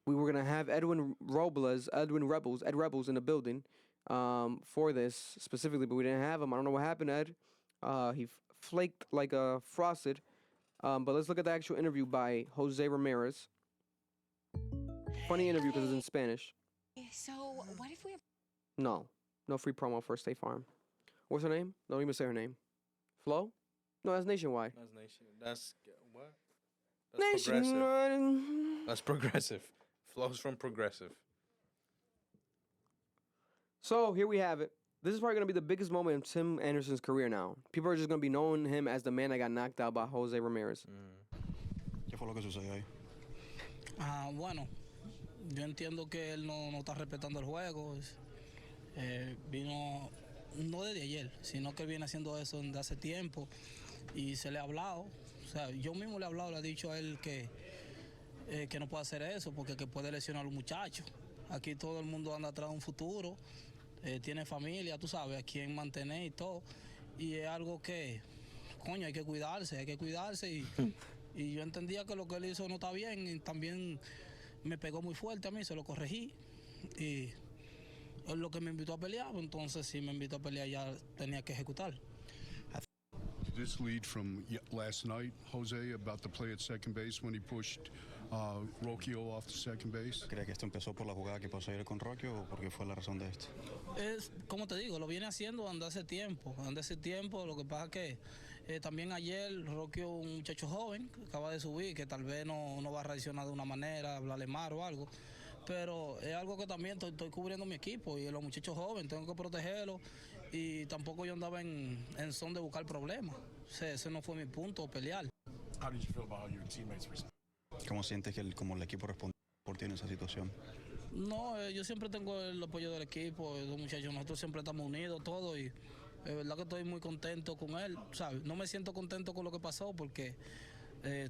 we were going to have Ed Rebels in the building for this specifically, but we didn't have him. I don't know what happened, Ed. He flaked like a frosted. But let's look at the actual interview by Jose Ramírez. Funny interview because it's in Spanish. So, what if we have... No free promo for State Farm. What's her name? Don't even say her name. Flo? No, that's Nationwide. That's Nation. That's what? That's Nationwide. Progressive. That's Progressive. Flo's from Progressive. So here we have it. This is probably going to be the biggest moment in Tim Anderson's career now. People are just going to be knowing him as the man that got knocked out by Jose Ramírez. ¿Qué fue lo que sucedió ahí? Bueno, yo entiendo que él no está respetando el juego. Vino no desde ayer, sino que viene haciendo eso desde hace tiempo y se le ha hablado. O sea, yo mismo le he hablado, le he dicho a él que no puede hacer eso porque que puede lesionar a los muchachos. Aquí todo el mundo anda atrás de un futuro. Tiene familia, tú sabes, a quién mantener y todo. Y es algo que, coño, hay que cuidarse y yo entendía que lo que él hizo no está bien y también me pegó muy fuerte a mí, se lo corregí. Y es lo que me invitó a pelear, entonces si me invitó a pelear ya tenía que ejecutar. This lead from last night, Jose, about the play at second base when he pushed Rocchio off to second base. ¿Cree que esto empezó por la jugada que pasó ayer con Rocchio o por qué fue la razón de esto? Es, como te digo, lo viene haciendo desde hace tiempo. Lo que pasa es que también ayer Rocchio, un muchacho joven, que acaba de subir, que tal vez no va a reaccionar de una manera, hablarle mal o algo. Pero es algo que también estoy cubriendo mi equipo y los muchachos jóvenes, tengo que protegerlos. Y tampoco yo andaba en son de buscar problemas. O sea, ese no fue mi punto, pelear. How did you feel about how your teammates responded? ¿Cómo sientes que como el equipo respondió por ti en esa situación? No, yo siempre tengo el apoyo del equipo, los muchachos, nosotros siempre estamos unidos, todos, y de verdad que estoy muy contento con él, ¿sabes? No me siento contento con lo que pasó porque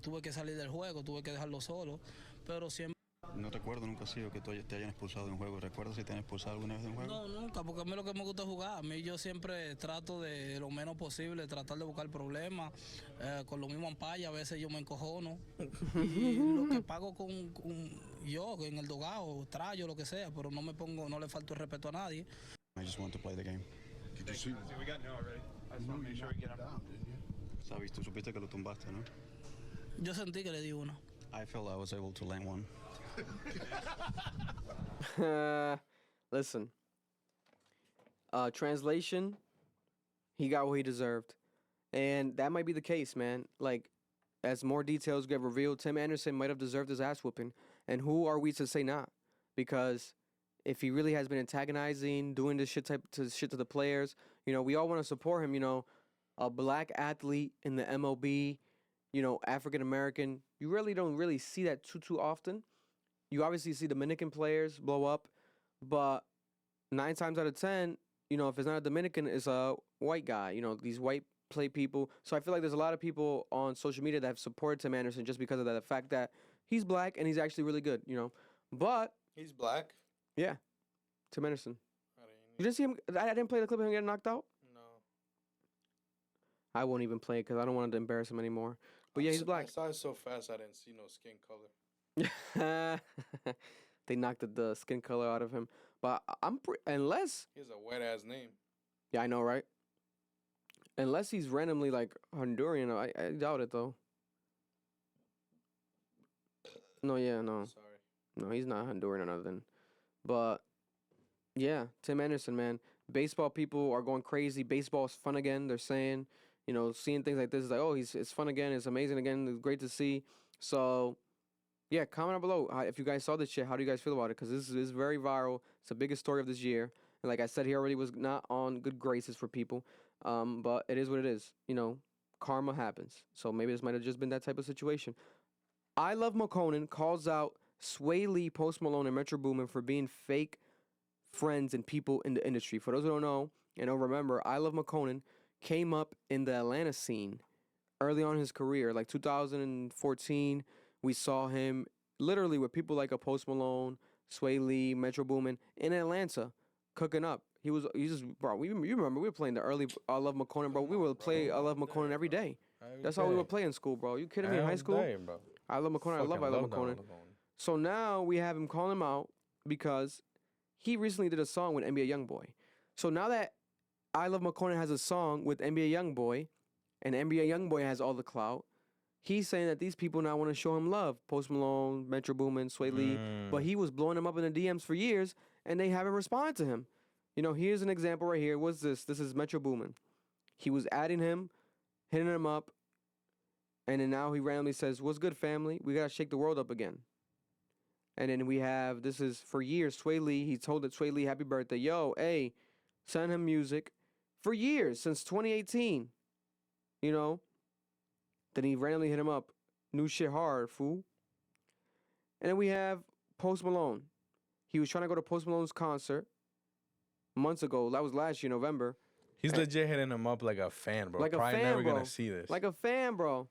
tuve que salir del juego, tuve que dejarlo solo, pero siempre... No recuerdo nunca ha sido que te hayan expulsado de un juego. ¿Recuerdas si te han expulsado alguna vez de un juego? No, nunca, porque a mí lo que me gusta es jugar. A mí yo siempre trato de lo menos posible, tratar de buscar problemas. Con lo mismo ampalla, a veces yo me encojono. Y lo que pago con yo en el dogado, trayo, lo que sea, pero no le falto el respeto a nadie. I just want to play the game. Did you see? We got no already. I just want to make sure we get him down, didn't you? Sabes, tú supiste que lo tumbaste, ¿no? Yo sentí que le di uno. I felt I was able to land one. Listen. Translation, he got what he deserved. And that might be the case, man. Like, as more details get revealed, Tim Anderson might have deserved his ass whooping. And who are we to say not? Because if he really has been antagonizing, doing this shit to the players, you know, we all want to support him, you know. A black athlete in the MLB, you know, African American, you really don't see that too often. You obviously see Dominican players blow up, but 9 times out of 10, you know, if it's not a Dominican, it's a white guy, you know, these white play people. So I feel like there's a lot of people on social media that have supported Tim Anderson just because of that, the fact that he's black and he's actually really good, you know. But he's black? Yeah. Tim Anderson. You didn't see him? I didn't play the clip of him getting knocked out? No. I won't even play it because I don't want to embarrass him anymore. But yeah, he's black. I saw it so fast I didn't see no skin color. They knocked the skin color out of him. But unless... He has a wet-ass name. Yeah, I know, right? Unless he's randomly, like, Honduran. I doubt it, though. No, Sorry. No, he's not Honduran or nothing. But, yeah, Tim Anderson, man. Baseball people are going crazy. Baseball's fun again, they're saying. You know, seeing things like this is like, oh, it's fun again. It's amazing again. It's great to see. So... Yeah, comment down below if you guys saw this shit. How do you guys feel about it? Because this is very viral. It's the biggest story of this year. And like I said, he already was not on good graces for people. But it is what it is. You know, karma happens. So maybe this might have just been that type of situation. ILoveMakonnen calls out Sway Lee, Post Malone, and Metro Boomin for being fake friends and people in the industry. For those who don't know and don't remember, ILoveMakonnen came up in the Atlanta scene early on in his career, like 2014. We saw him literally with people like a Post Malone, Sway Lee, Metro Boomin in Atlanta, cooking up. He's just, bro. You remember we were playing the early ILoveMakonnen, bro. We would play ILoveMakonnen every day. That's how we would play in school, bro. You kidding me? In high school, ILoveMakonnen. I love ILoveMakonnen. So now we have him calling him out because he recently did a song with NBA YoungBoy. So now that ILoveMakonnen has a song with NBA YoungBoy, and NBA YoungBoy has all the clout, he's saying that these people now want to show him love. Post Malone, Metro Boomin, Sway Lee. But he was blowing them up in the DMs for years, and they haven't responded to him. You know, here's an example right here. What's this? This is Metro Boomin. He was adding him, hitting him up, and then now he randomly says, "What's good, family? We got to shake the world up again." And then we have, this is for years, Sway Lee. He told it, Sway Lee, happy birthday. Yo, hey, send him music. For years, since 2018. You know? Then he randomly hit him up. New shit hard, fool. And then we have Post Malone. He was trying to go to Post Malone's concert months ago. That was last year, November. He's legit hitting him up like a fan, bro. Like a Probably fan, never bro. gonna see this. Like a fan, bro.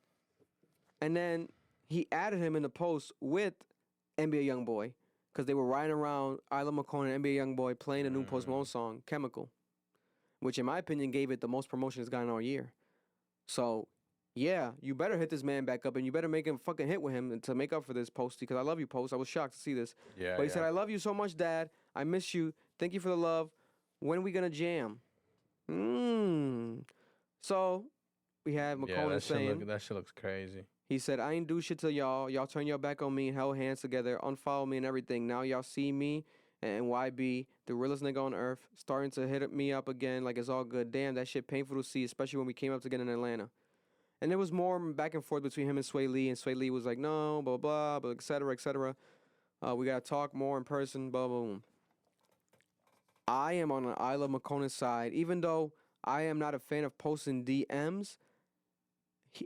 And then he added him in the post with NBA YoungBoy because they were riding around ILoveMakonnen and NBA YoungBoy playing the new Post Malone song, Chemical, which in my opinion gave it the most promotion it's gotten all year. So, yeah, you better hit this man back up and you better make him fucking hit with him to make up for this, Posty, because I love you, Post. I was shocked to see this. Yeah, but he said, I love you so much, Dad. I miss you. Thank you for the love. When are we going to jam? So, we have McCollum saying... that shit looks crazy. He said, I ain't do shit to y'all. Y'all turn your back on me and held hands together, unfollow me and everything. Now y'all see me and YB, the realest nigga on earth, starting to hit me up again like it's all good. Damn, that shit painful to see, especially when we came up together in Atlanta. And there was more back and forth between him and Sway Lee was like, no, blah, blah, blah, et cetera, et cetera. We got to talk more in person, blah, blah, blah. I am on an ILoveMakonnen side, even though I am not a fan of posting DMs.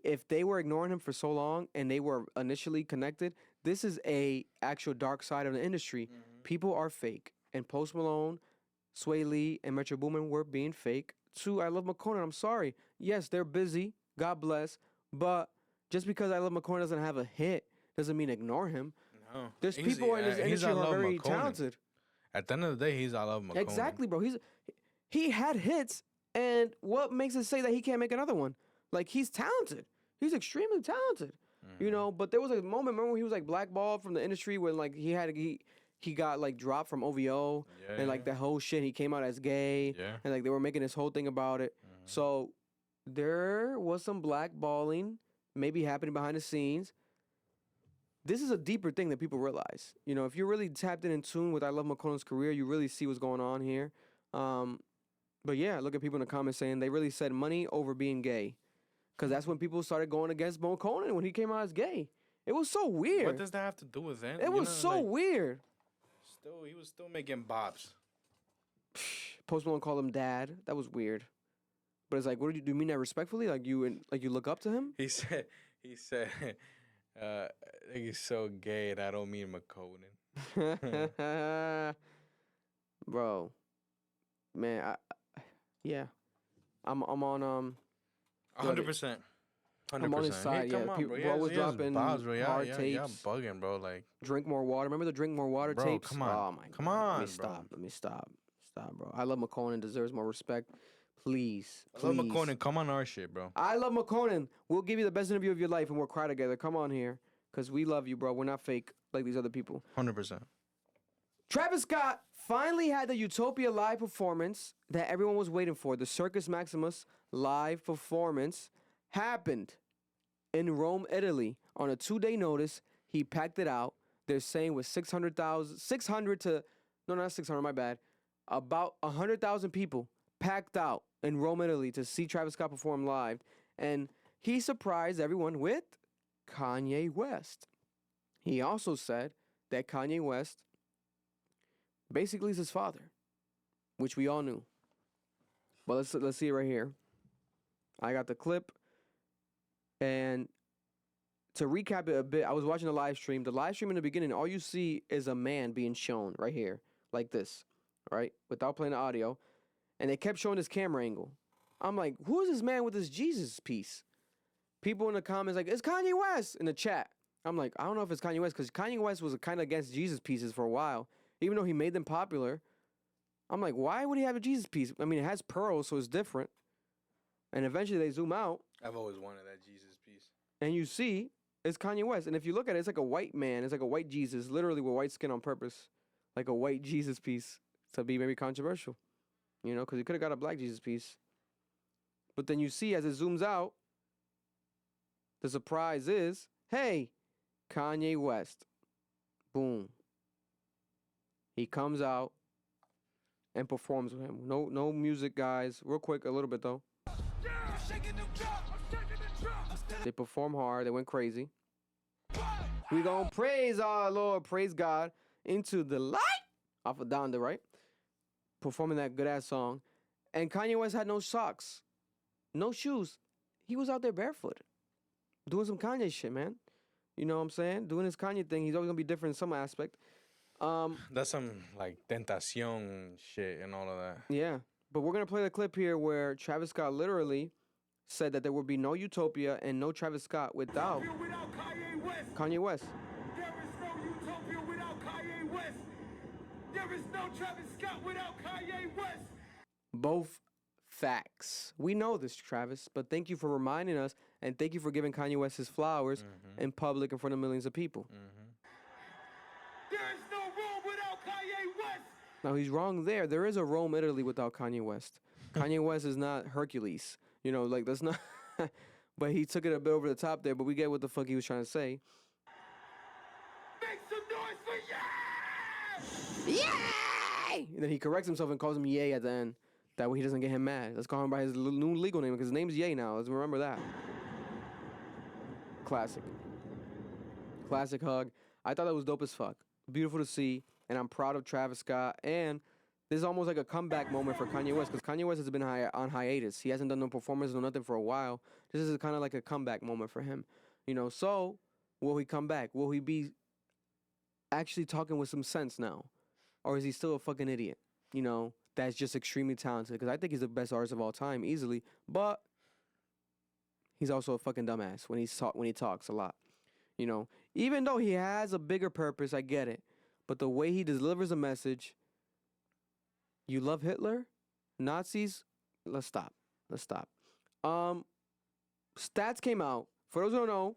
If they were ignoring him for so long and they were initially connected, this is a actual dark side of the industry. People are fake. And Post Malone, Sway Lee, and Metro Boomin were being fake to ILoveMakonnen. I'm sorry. Yes, they're busy. God bless. But just because ILoveMakonnen doesn't have a hit doesn't mean ignore him. No. There's people in this industry who are very talented. At the end of the day, he's ILoveMakonnen. Exactly, bro. He had hits, and what makes it say that he can't make another one? Like, he's talented. He's extremely talented. You know, but there was a moment, remember when he was like blackballed from the industry when like he got like dropped from OVO and like the whole shit. He came out as gay and like they were making this whole thing about it. So there was some blackballing maybe happening behind the scenes. This is a deeper thing that people realize. You know, if you're really tapped in tune with ILoveMakonnen's career, you really see what's going on here. But yeah, look at people in the comments saying they really said money over being gay. Because that's when people started going against McCollum when he came out as gay. It was so weird. What does that have to do with it? It was so weird. He was still making bops. Post Malone called him dad. That was weird. But it's like, what do you mean that respectfully? Like you look up to him? He said, he's so gay and I don't mean McCollum. Bro, man, I'm on 100%. I'm on his side, yeah. Bro was dropping hard tapes. Yeah, bugging, bro. Like, Drink More Water. Remember the Drink More Water tapes? Come on. Oh my God. Let me stop, bro. ILoveMakonnen deserves more respect. Please. ILoveMakonnen, come on our shit, bro. ILoveMakonnen. We'll give you the best interview of your life and we'll cry together. Come on here. Because we love you, bro. We're not fake like these other people. 100%. Travis Scott finally had the Utopia live performance that everyone was waiting for. The Circus Maximus live performance happened in Rome, Italy. On a 2-day notice, he packed it out. They're saying with 600 to, no, not 600, my bad. About 100,000 people packed out in Rome, Italy to see Travis Scott perform live. And he surprised everyone with Kanye West. He also said that Kanye West basically is his father, which we all knew. But let's see it right here. I got the clip, and to recap it a bit, I was watching the live stream. The live stream in the beginning, all you see is a man being shown right here, like this, right, without playing the audio, and they kept showing this camera angle. I'm like, who is this man with this Jesus piece? People in the comments like, it's Kanye West in the chat. I'm like, I don't know if it's Kanye West, because Kanye West was kind of against Jesus pieces for a while, even though he made them popular. I'm like, why would he have a Jesus piece? I mean, it has pearls, so it's different. And eventually they zoom out. I've always wanted that Jesus piece. And you see, it's Kanye West. And if you look at it, it's like a white man. It's like a white Jesus, literally with white skin on purpose. Like a white Jesus piece to be maybe controversial. You know, because he could have got a black Jesus piece. But then you see, as it zooms out, the surprise is, hey, Kanye West. Boom. He comes out and performs with him. No music, guys. Real quick, a little bit, though. They perform hard. They went crazy. We gonna praise our Lord, praise God, into the light. Off of Donda, right? Performing that good-ass song. And Kanye West had no socks. No shoes. He was out there barefoot. Doing some Kanye shit, man. You know what I'm saying? Doing his Kanye thing. He's always gonna be different in some aspect. That's some, like, tentacion shit and all of that. Yeah. But we're gonna play the clip here where Travis Scott literally said that there would be no Utopia and no Travis Scott without Kanye West. There is no Utopia without Kanye West. There is no Travis Scott without Kanye West. Both facts. We know this, Travis, but thank you for reminding us, and thank you for giving Kanye West his flowers in public in front of millions of people. There is no Rome without Kanye West. Now, he's wrong there. There is a Rome, Italy without Kanye West. Kanye West is not Hercules. You know, like, that's not... But he took it a bit over the top there, but we get what the fuck he was trying to say. Make some noise for Yay! Yay! And then he corrects himself and calls him Ye at the end. That way he doesn't get him mad. Let's call him by his new legal name, because his name's Ye now. Let's remember that. Classic. Classic hug. I thought that was dope as fuck. Beautiful to see, and I'm proud of Travis Scott. And this is almost like a comeback moment for Kanye West, because Kanye West has been on hiatus. He hasn't done no performances or nothing for a while. This is kind of like a comeback moment for him. You know, so will he come back? Will he be actually talking with some sense now? Or is he still a fucking idiot? You know, that's just extremely talented, because I think he's the best artist of all time, easily. But he's also a fucking dumbass when he talks a lot. You know, even though he has a bigger purpose, I get it. But the way he delivers a message, you love Hitler? Nazis? Let's stop. Let's stop. Stats came out. For those who don't know,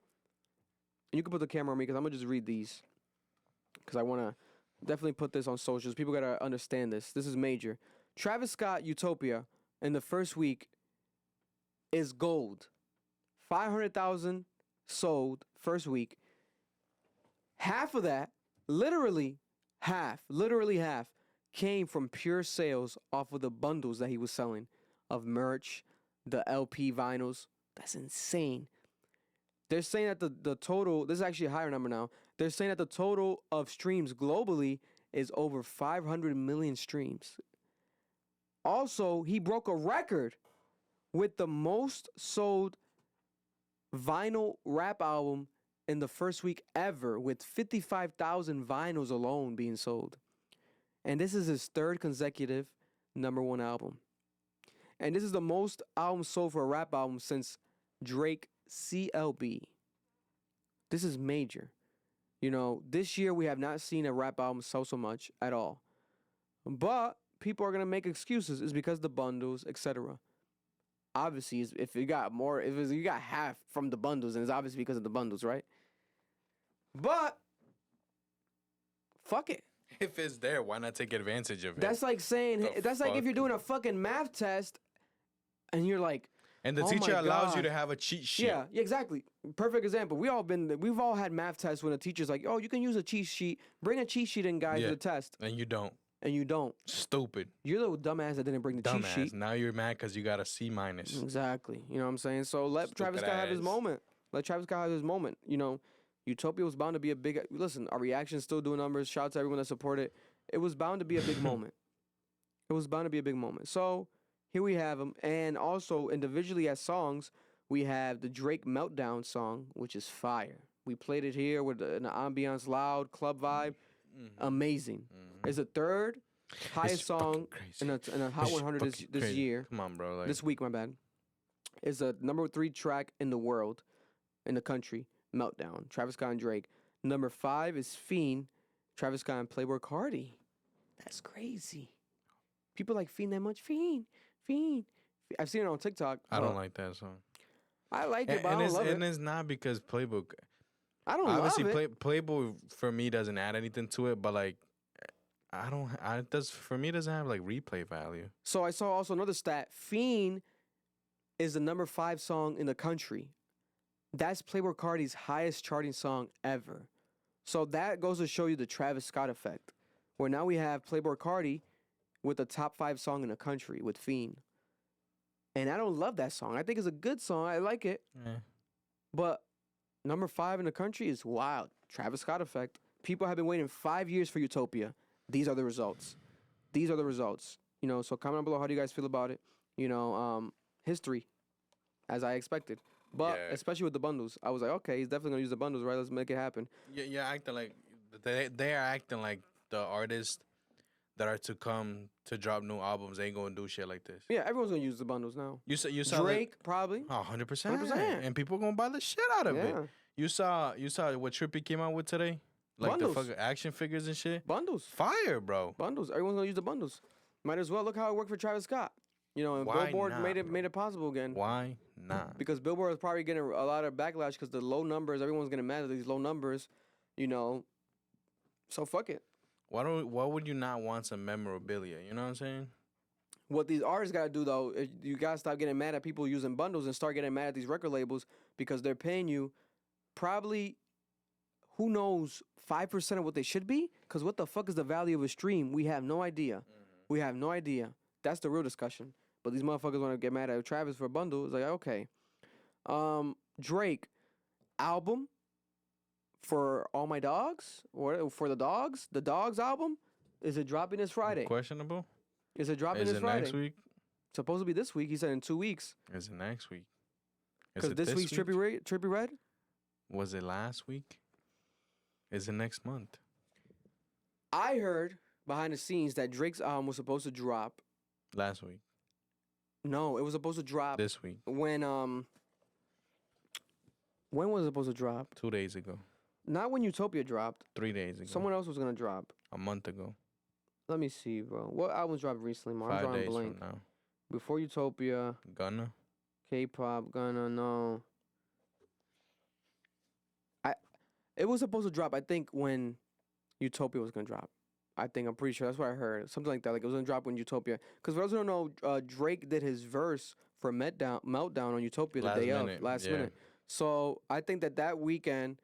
and you can put the camera on me because I'm going to just read these. Because I want to definitely put this on socials. People got to understand this. This is major. Travis Scott, Utopia, in the first week is gold. 500,000 sold first week. Half of that, literally half, came from pure sales off of the bundles that he was selling of merch, the LP vinyls. That's insane. They're saying that the total, this is actually a higher number now. They're saying that the total of streams globally is over 500 million streams. Also, he broke a record with the most sold vinyl rap album in the first week ever, with 55,000 vinyls alone being sold. And this is his third consecutive #1 album. And this is the most albums sold for a rap album since Drake CLB. This is major. You know, this year we have not seen a rap album sell so much at all. But people are going to make excuses. It's because the bundles, etc. Obviously, if you got more, if you got half from the bundles, then it's obviously because of the bundles, right? But fuck it. If it's there, why not take advantage of it? That's like saying, that's like if you're doing a fucking math test and you're like, and the teacher allows you to have a cheat sheet. Yeah, exactly. Perfect example. We've all had math tests when the teacher's like, oh, you can use a cheat sheet. Bring a cheat sheet in, guys, to the test. And you don't. And you don't. Stupid. You're the dumbass that didn't bring the cheat sheet. Now you're mad because you got a C-. Exactly. You know what I'm saying? So let Travis Scott have his moment. Let Travis Scott have his moment. You know, Utopia was bound to be a big. Listen, our reactions still doing numbers. Shout out to everyone that supported. It was bound to be a big moment. It was bound to be a big moment. So here we have them, and also individually as songs, we have the Drake Meltdown song, which is fire. We played it here with an ambiance, loud club vibe, amazing. It's the third highest song in a Hot 100 this year. Come on, bro. Like, this week, my bad. It's the number 3 track in the world, in the country. Meltdown, Travis Scott and Drake. Number 5 is Fiend, Travis Scott and Playboi Carti. That's crazy. People like Fiend that much. Fiend. I've seen it on TikTok. I don't like that song. I like it, but I don't love it. And it's not because Playboi. I don't love it. Playboi for me doesn't add anything to it, but like, for me it doesn't have like replay value. So I saw also another stat. Fiend is the number 5 song in the country. That's Playboi Carti's highest charting song ever. So that goes to show you the Travis Scott effect, where now we have Playboi Carti with the top 5 song in the country with Fiend. And I don't love that song. I think it's a good song. I like it. Yeah. But number 5 in the country is wild. Travis Scott effect. People have been waiting 5 years for Utopia. These are the results. You know, so comment down below, how do you guys feel about it? You know, history, as I expected. But especially with the bundles, I was like, okay, he's definitely gonna use the bundles, right? Let's make it happen. Yeah, acting like they are acting like the artists that are to come to drop new albums ain't gonna do shit like this. Yeah, everyone's gonna use the bundles now. You saw Drake probably. 100%. 100%. And people gonna buy the shit out of it. You saw what Trippie came out with today? Like bundles. The fucking action figures and shit. Bundles. Fire, bro. Bundles. Everyone's gonna use the bundles. Might as well. Look how it worked for Travis Scott. You know, and Why Billboard not, made it possible again. Why not? Because Billboard is probably getting a lot of backlash because the low numbers. Everyone's getting mad at these low numbers. You know. So fuck it. Why would you not want some memorabilia? You know what I'm saying? What these artists gotta do though, you gotta stop getting mad at people using bundles and start getting mad at these record labels because they're paying you probably, who knows, 5% of what they should be. Because what the fuck is the value of a stream? We have no idea. We have no idea. That's the real discussion. But these motherfuckers want to get mad at Travis for a bundle. It's like, okay. Drake, album for All My Dogs? Or for the Dogs? The Dogs album? Is it dropping this Friday? Questionable? Is it dropping this Friday? Is it next week? Supposed to be this week. He said in 2 weeks. Is it next week? Because this week's Trippie Red? Was it last week? Is it next month? I heard behind the scenes that Drake's album was supposed to drop last week. No, it was supposed to drop this week. When was it supposed to drop? 2 days ago. Not when Utopia dropped. 3 days ago. Someone else was gonna drop. A month ago. Let me see, bro. What albums dropped recently, man? 5 days from now. Before Utopia. Gunna. K-pop, Gunna, no. It was supposed to drop, I think, when Utopia was gonna drop. I'm pretty sure. That's what I heard. Something like that. Like it was gonna drop when Utopia. Because for those who don't know, Drake did his verse for Meltdown on Utopia the day of, last minute. So I think that weekend,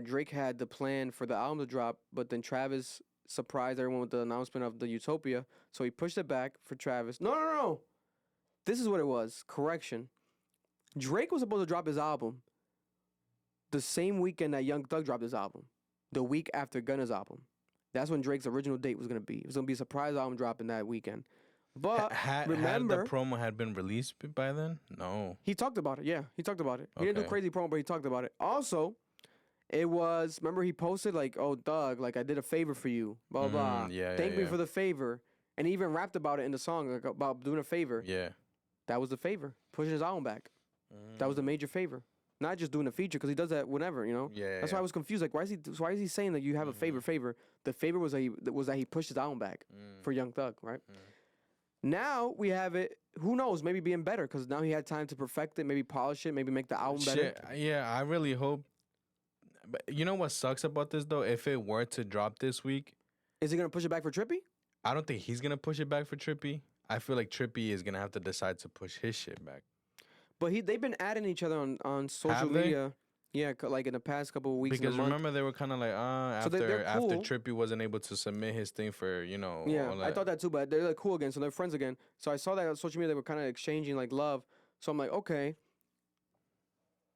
Drake had the plan for the album to drop, but then Travis surprised everyone with the announcement of the Utopia. So he pushed it back for Travis. No. This is what it was. Correction. Drake was supposed to drop his album the same weekend that Young Thug dropped his album. The week after Gunna's album. That's when Drake's original date was going to be. It was going to be a surprise album dropping that weekend. But remember... Had the promo had been released by then? No. He talked about it, yeah. He talked about it. He Okay. didn't do crazy promo, but he talked about it. Also, it was... Remember he posted like, oh, Thug, like I did a favor for you. Blah, blah. Thank me for the favor. And he even rapped about it in the song, like, about doing a favor. Yeah. That was the favor. Pushing his album back. That was the major favor. Not just doing a feature, because he does that whenever, you know? Yeah. That's why I was confused. Like, why is he saying that you have a favor? The favor was that he pushed his album back for Young Thug, right? Now we have it, who knows, maybe being better, because now he had time to perfect it, maybe polish it, maybe make the album better. Yeah, I really hope. But you know what sucks about this, though? If it were to drop this week. Is he going to push it back for Trippie? I don't think he's going to push it back for Trippie. I feel like Trippie is going to have to decide to push his shit back. But they've been adding each other on social media. Yeah, like in the past couple of weeks. Because remember, they were kind of like, after Trippie wasn't able to submit his thing for, you know. Yeah, I thought that too, but they're like cool again, so they're friends again. So I saw that on social media, they were kind of exchanging like love. So I'm like, okay,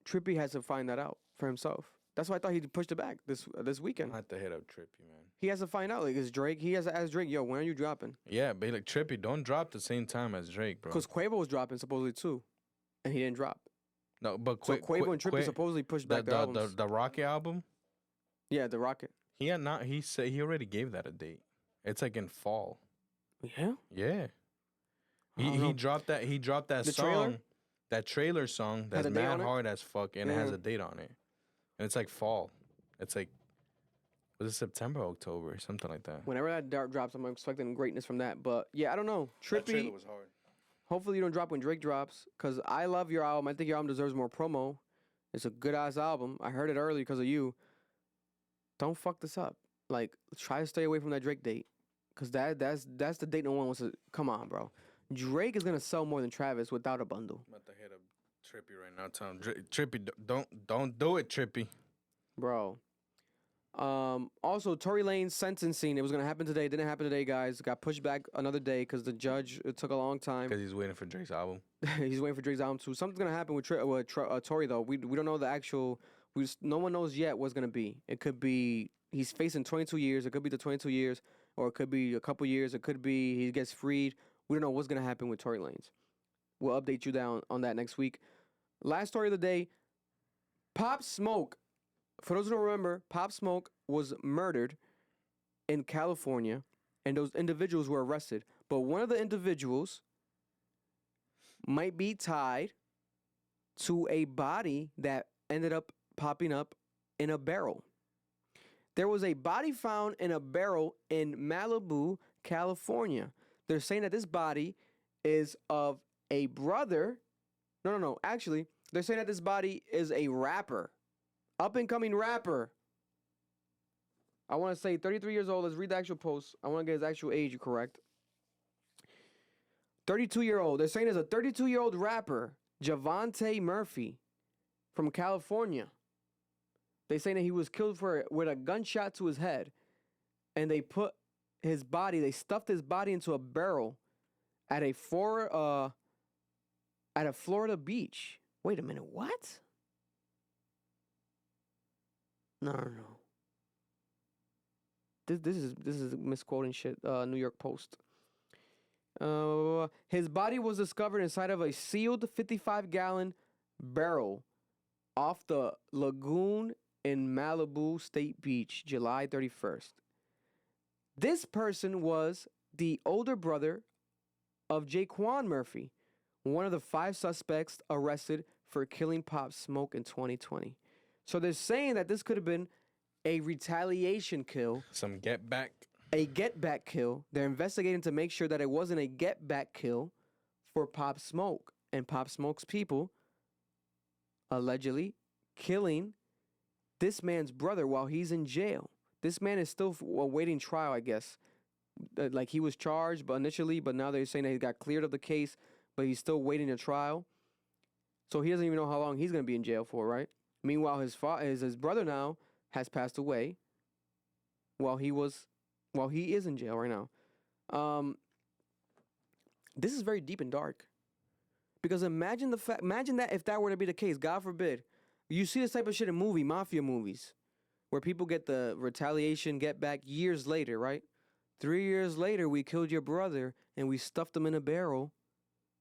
Trippie has to find that out for himself. That's why I thought he pushed it back this weekend. I have to hit up Trippie, man. He has to find out. Like, is Drake? He has to ask Drake, yo, when are you dropping? Yeah, but like Trippie, don't drop the same time as Drake, bro. Because Quavo was dropping supposedly too, and he didn't drop. No, but So Quavo and Trippie supposedly pushed back their albums. The Rocket album. Yeah, the Rocket. He had not. He said he already gave that a date. It's like in fall. Yeah. Yeah. He dropped that. He dropped that The song. trailer? That trailer song Has that's a date mad on it? hard as fuck, and it has Yeah. a date on it, and it's like fall. It's like, was it September, October, something like that? Whenever that dart drops, I'm expecting greatness from that. But yeah, I don't know. That trailer Trippie. was hard. Hopefully you don't drop when Drake drops, because I love your album. I think your album deserves more promo. It's a good ass album. I heard it early because of you. Don't fuck this up. Like, try to stay away from that Drake date, because that's the date no one wants to. Come on, bro. Drake is gonna sell more than Travis without a bundle. I'm about to hit up Trippie right now. Tell him, Trippie, don't do it, Trippie. Bro. Also, Tory Lanez sentencing. It was gonna happen today. It didn't happen today, guys. It got pushed back another day because the judge. It took a long time. Because he's waiting for Drake's album. He's waiting for Drake's album too. Something's gonna happen with Tory though. We don't know the actual. No one knows yet what's gonna be. It could be he's facing 22 years. It could be the 22 years, or it could be a couple years. It could be he gets freed. We don't know what's gonna happen with Tory Lanez. We'll update you down on that next week. Last story of the day: Pop Smoke. For those who don't remember, Pop Smoke was murdered in California, and those individuals were arrested. But one of the individuals might be tied to a body that ended up popping up in a barrel. There was a body found in a barrel in Malibu, California. They're saying that this body is of a brother. No. Actually, they're saying that this body is a rapper. Up-and-coming rapper. I want to say 33 years old. Let's read the actual post. I want to get his actual age correct. 32-year-old. They're saying there's a 32-year-old rapper, Javante Murphy, from California. They're saying that he was killed with a gunshot to his head. And they put his body, they stuffed his body into a barrel at a Florida beach. Wait a minute, what? No. This is misquoting shit. New York Post. His body was discovered inside of a sealed 55-gallon barrel off the lagoon in Malibu State Beach, July 31st. This person was the older brother of Jaquan Murphy, one of the 5 suspects arrested for killing Pop Smoke in 2020. So they're saying that this could have been a retaliation kill. Some get back. A get back kill. They're investigating to make sure that it wasn't a get back kill for Pop Smoke and Pop Smoke's people allegedly killing this man's brother while he's in jail. This man is still awaiting trial, I guess. Like he was charged but now they're saying that he got cleared of the case, but he's still waiting a trial. So he doesn't even know how long he's going to be in jail for, right? Meanwhile, his brother now has passed away while he is in jail right now. This is very deep and dark. Because imagine that if that were to be the case, God forbid, you see this type of shit in mafia movies, where people get the retaliation, get back years later, right? 3 years later, we killed your brother and we stuffed him in a barrel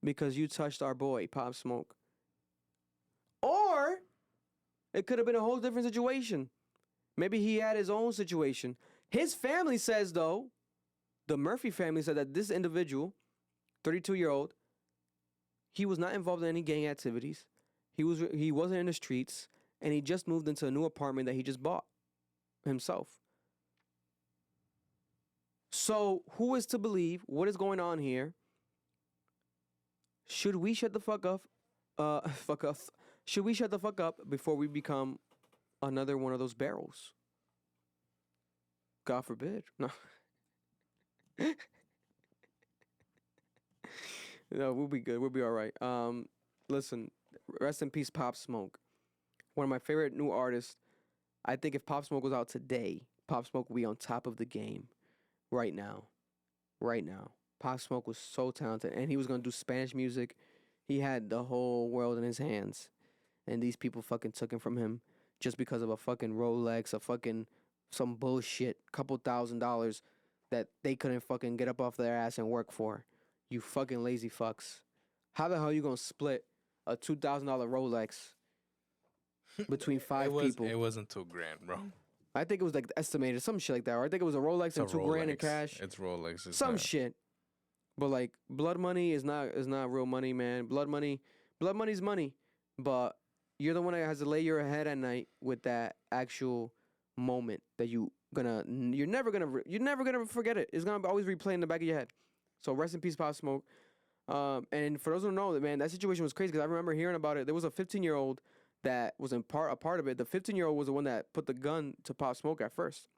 because you touched our boy, Pop Smoke. Or it could have been a whole different situation. Maybe he had his own situation. His family says, though, the Murphy family said that this individual, 32-year-old, he was not involved in any gang activities. He wasn't in the streets, and he just moved into a new apartment that he just bought himself. So who is to believe? What is going on here? Should we shut the fuck up? Should we shut the fuck up before we become another one of those barrels? God forbid. No. No, we'll be good. We'll be all right. Listen, rest in peace, Pop Smoke. One of my favorite new artists. I think if Pop Smoke was out today, Pop Smoke would be on top of the game right now. Right now. Pop Smoke was so talented, and he was going to do Spanish music. He had the whole world in his hands, and these people fucking took him from him. just because of a fucking Rolex, some bullshit, couple $1,000 that they couldn't fucking get up off their ass and work for. You fucking lazy fucks. How the hell you gonna split a $2,000 Rolex between five people? It wasn't $2,000, bro. I think it was like estimated, some shit like that. Or I think it was a Rolex and $2,000 in cash. It's Rolex. It's some not. shit. But like blood money is not real money, man. Blood money's money. But you're the one that has to lay your head at night with that actual moment that you're never gonna forget it. It's gonna always replay in the back of your head. So rest in peace, Pop Smoke. And for those who don't know, man, that situation was crazy because I remember hearing about it. There was a 15-year-old that was a part of it. The 15-year-old was the one that put the gun to Pop Smoke at first.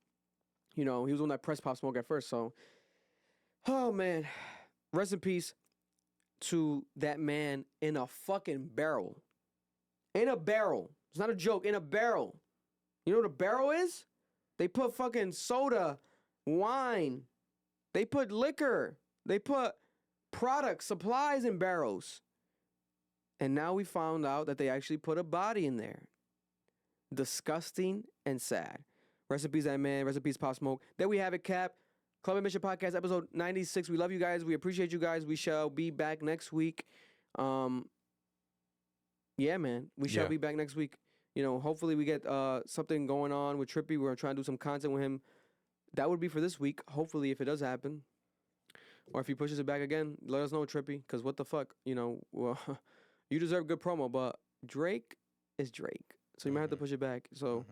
You know, he was the one that pressed Pop Smoke at first. So, oh man, rest in peace to that man in a fucking barrel. In a barrel. It's not a joke. In a barrel. You know what a barrel is? They put fucking soda, wine. They put liquor. They put products, supplies in barrels. And now we found out that they actually put a body in there. Disgusting and sad. Rest in peace, that man. Rest in peace, Pop Smoke. There we have it, Cap. Club Admission Podcast, episode 96. We love you guys. We appreciate you guys. We shall be back next week. Yeah, man. We shall be back next week. You know, hopefully we get something going on with Trippie. We're trying to do some content with him. That would be for this week. Hopefully, if it does happen. Or if he pushes it back again, let us know, Trippie. Because what the fuck? You know, well, you deserve good promo, but Drake is Drake. So you might have to push it back. So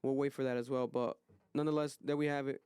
we'll wait for that as well. But nonetheless, there we have it.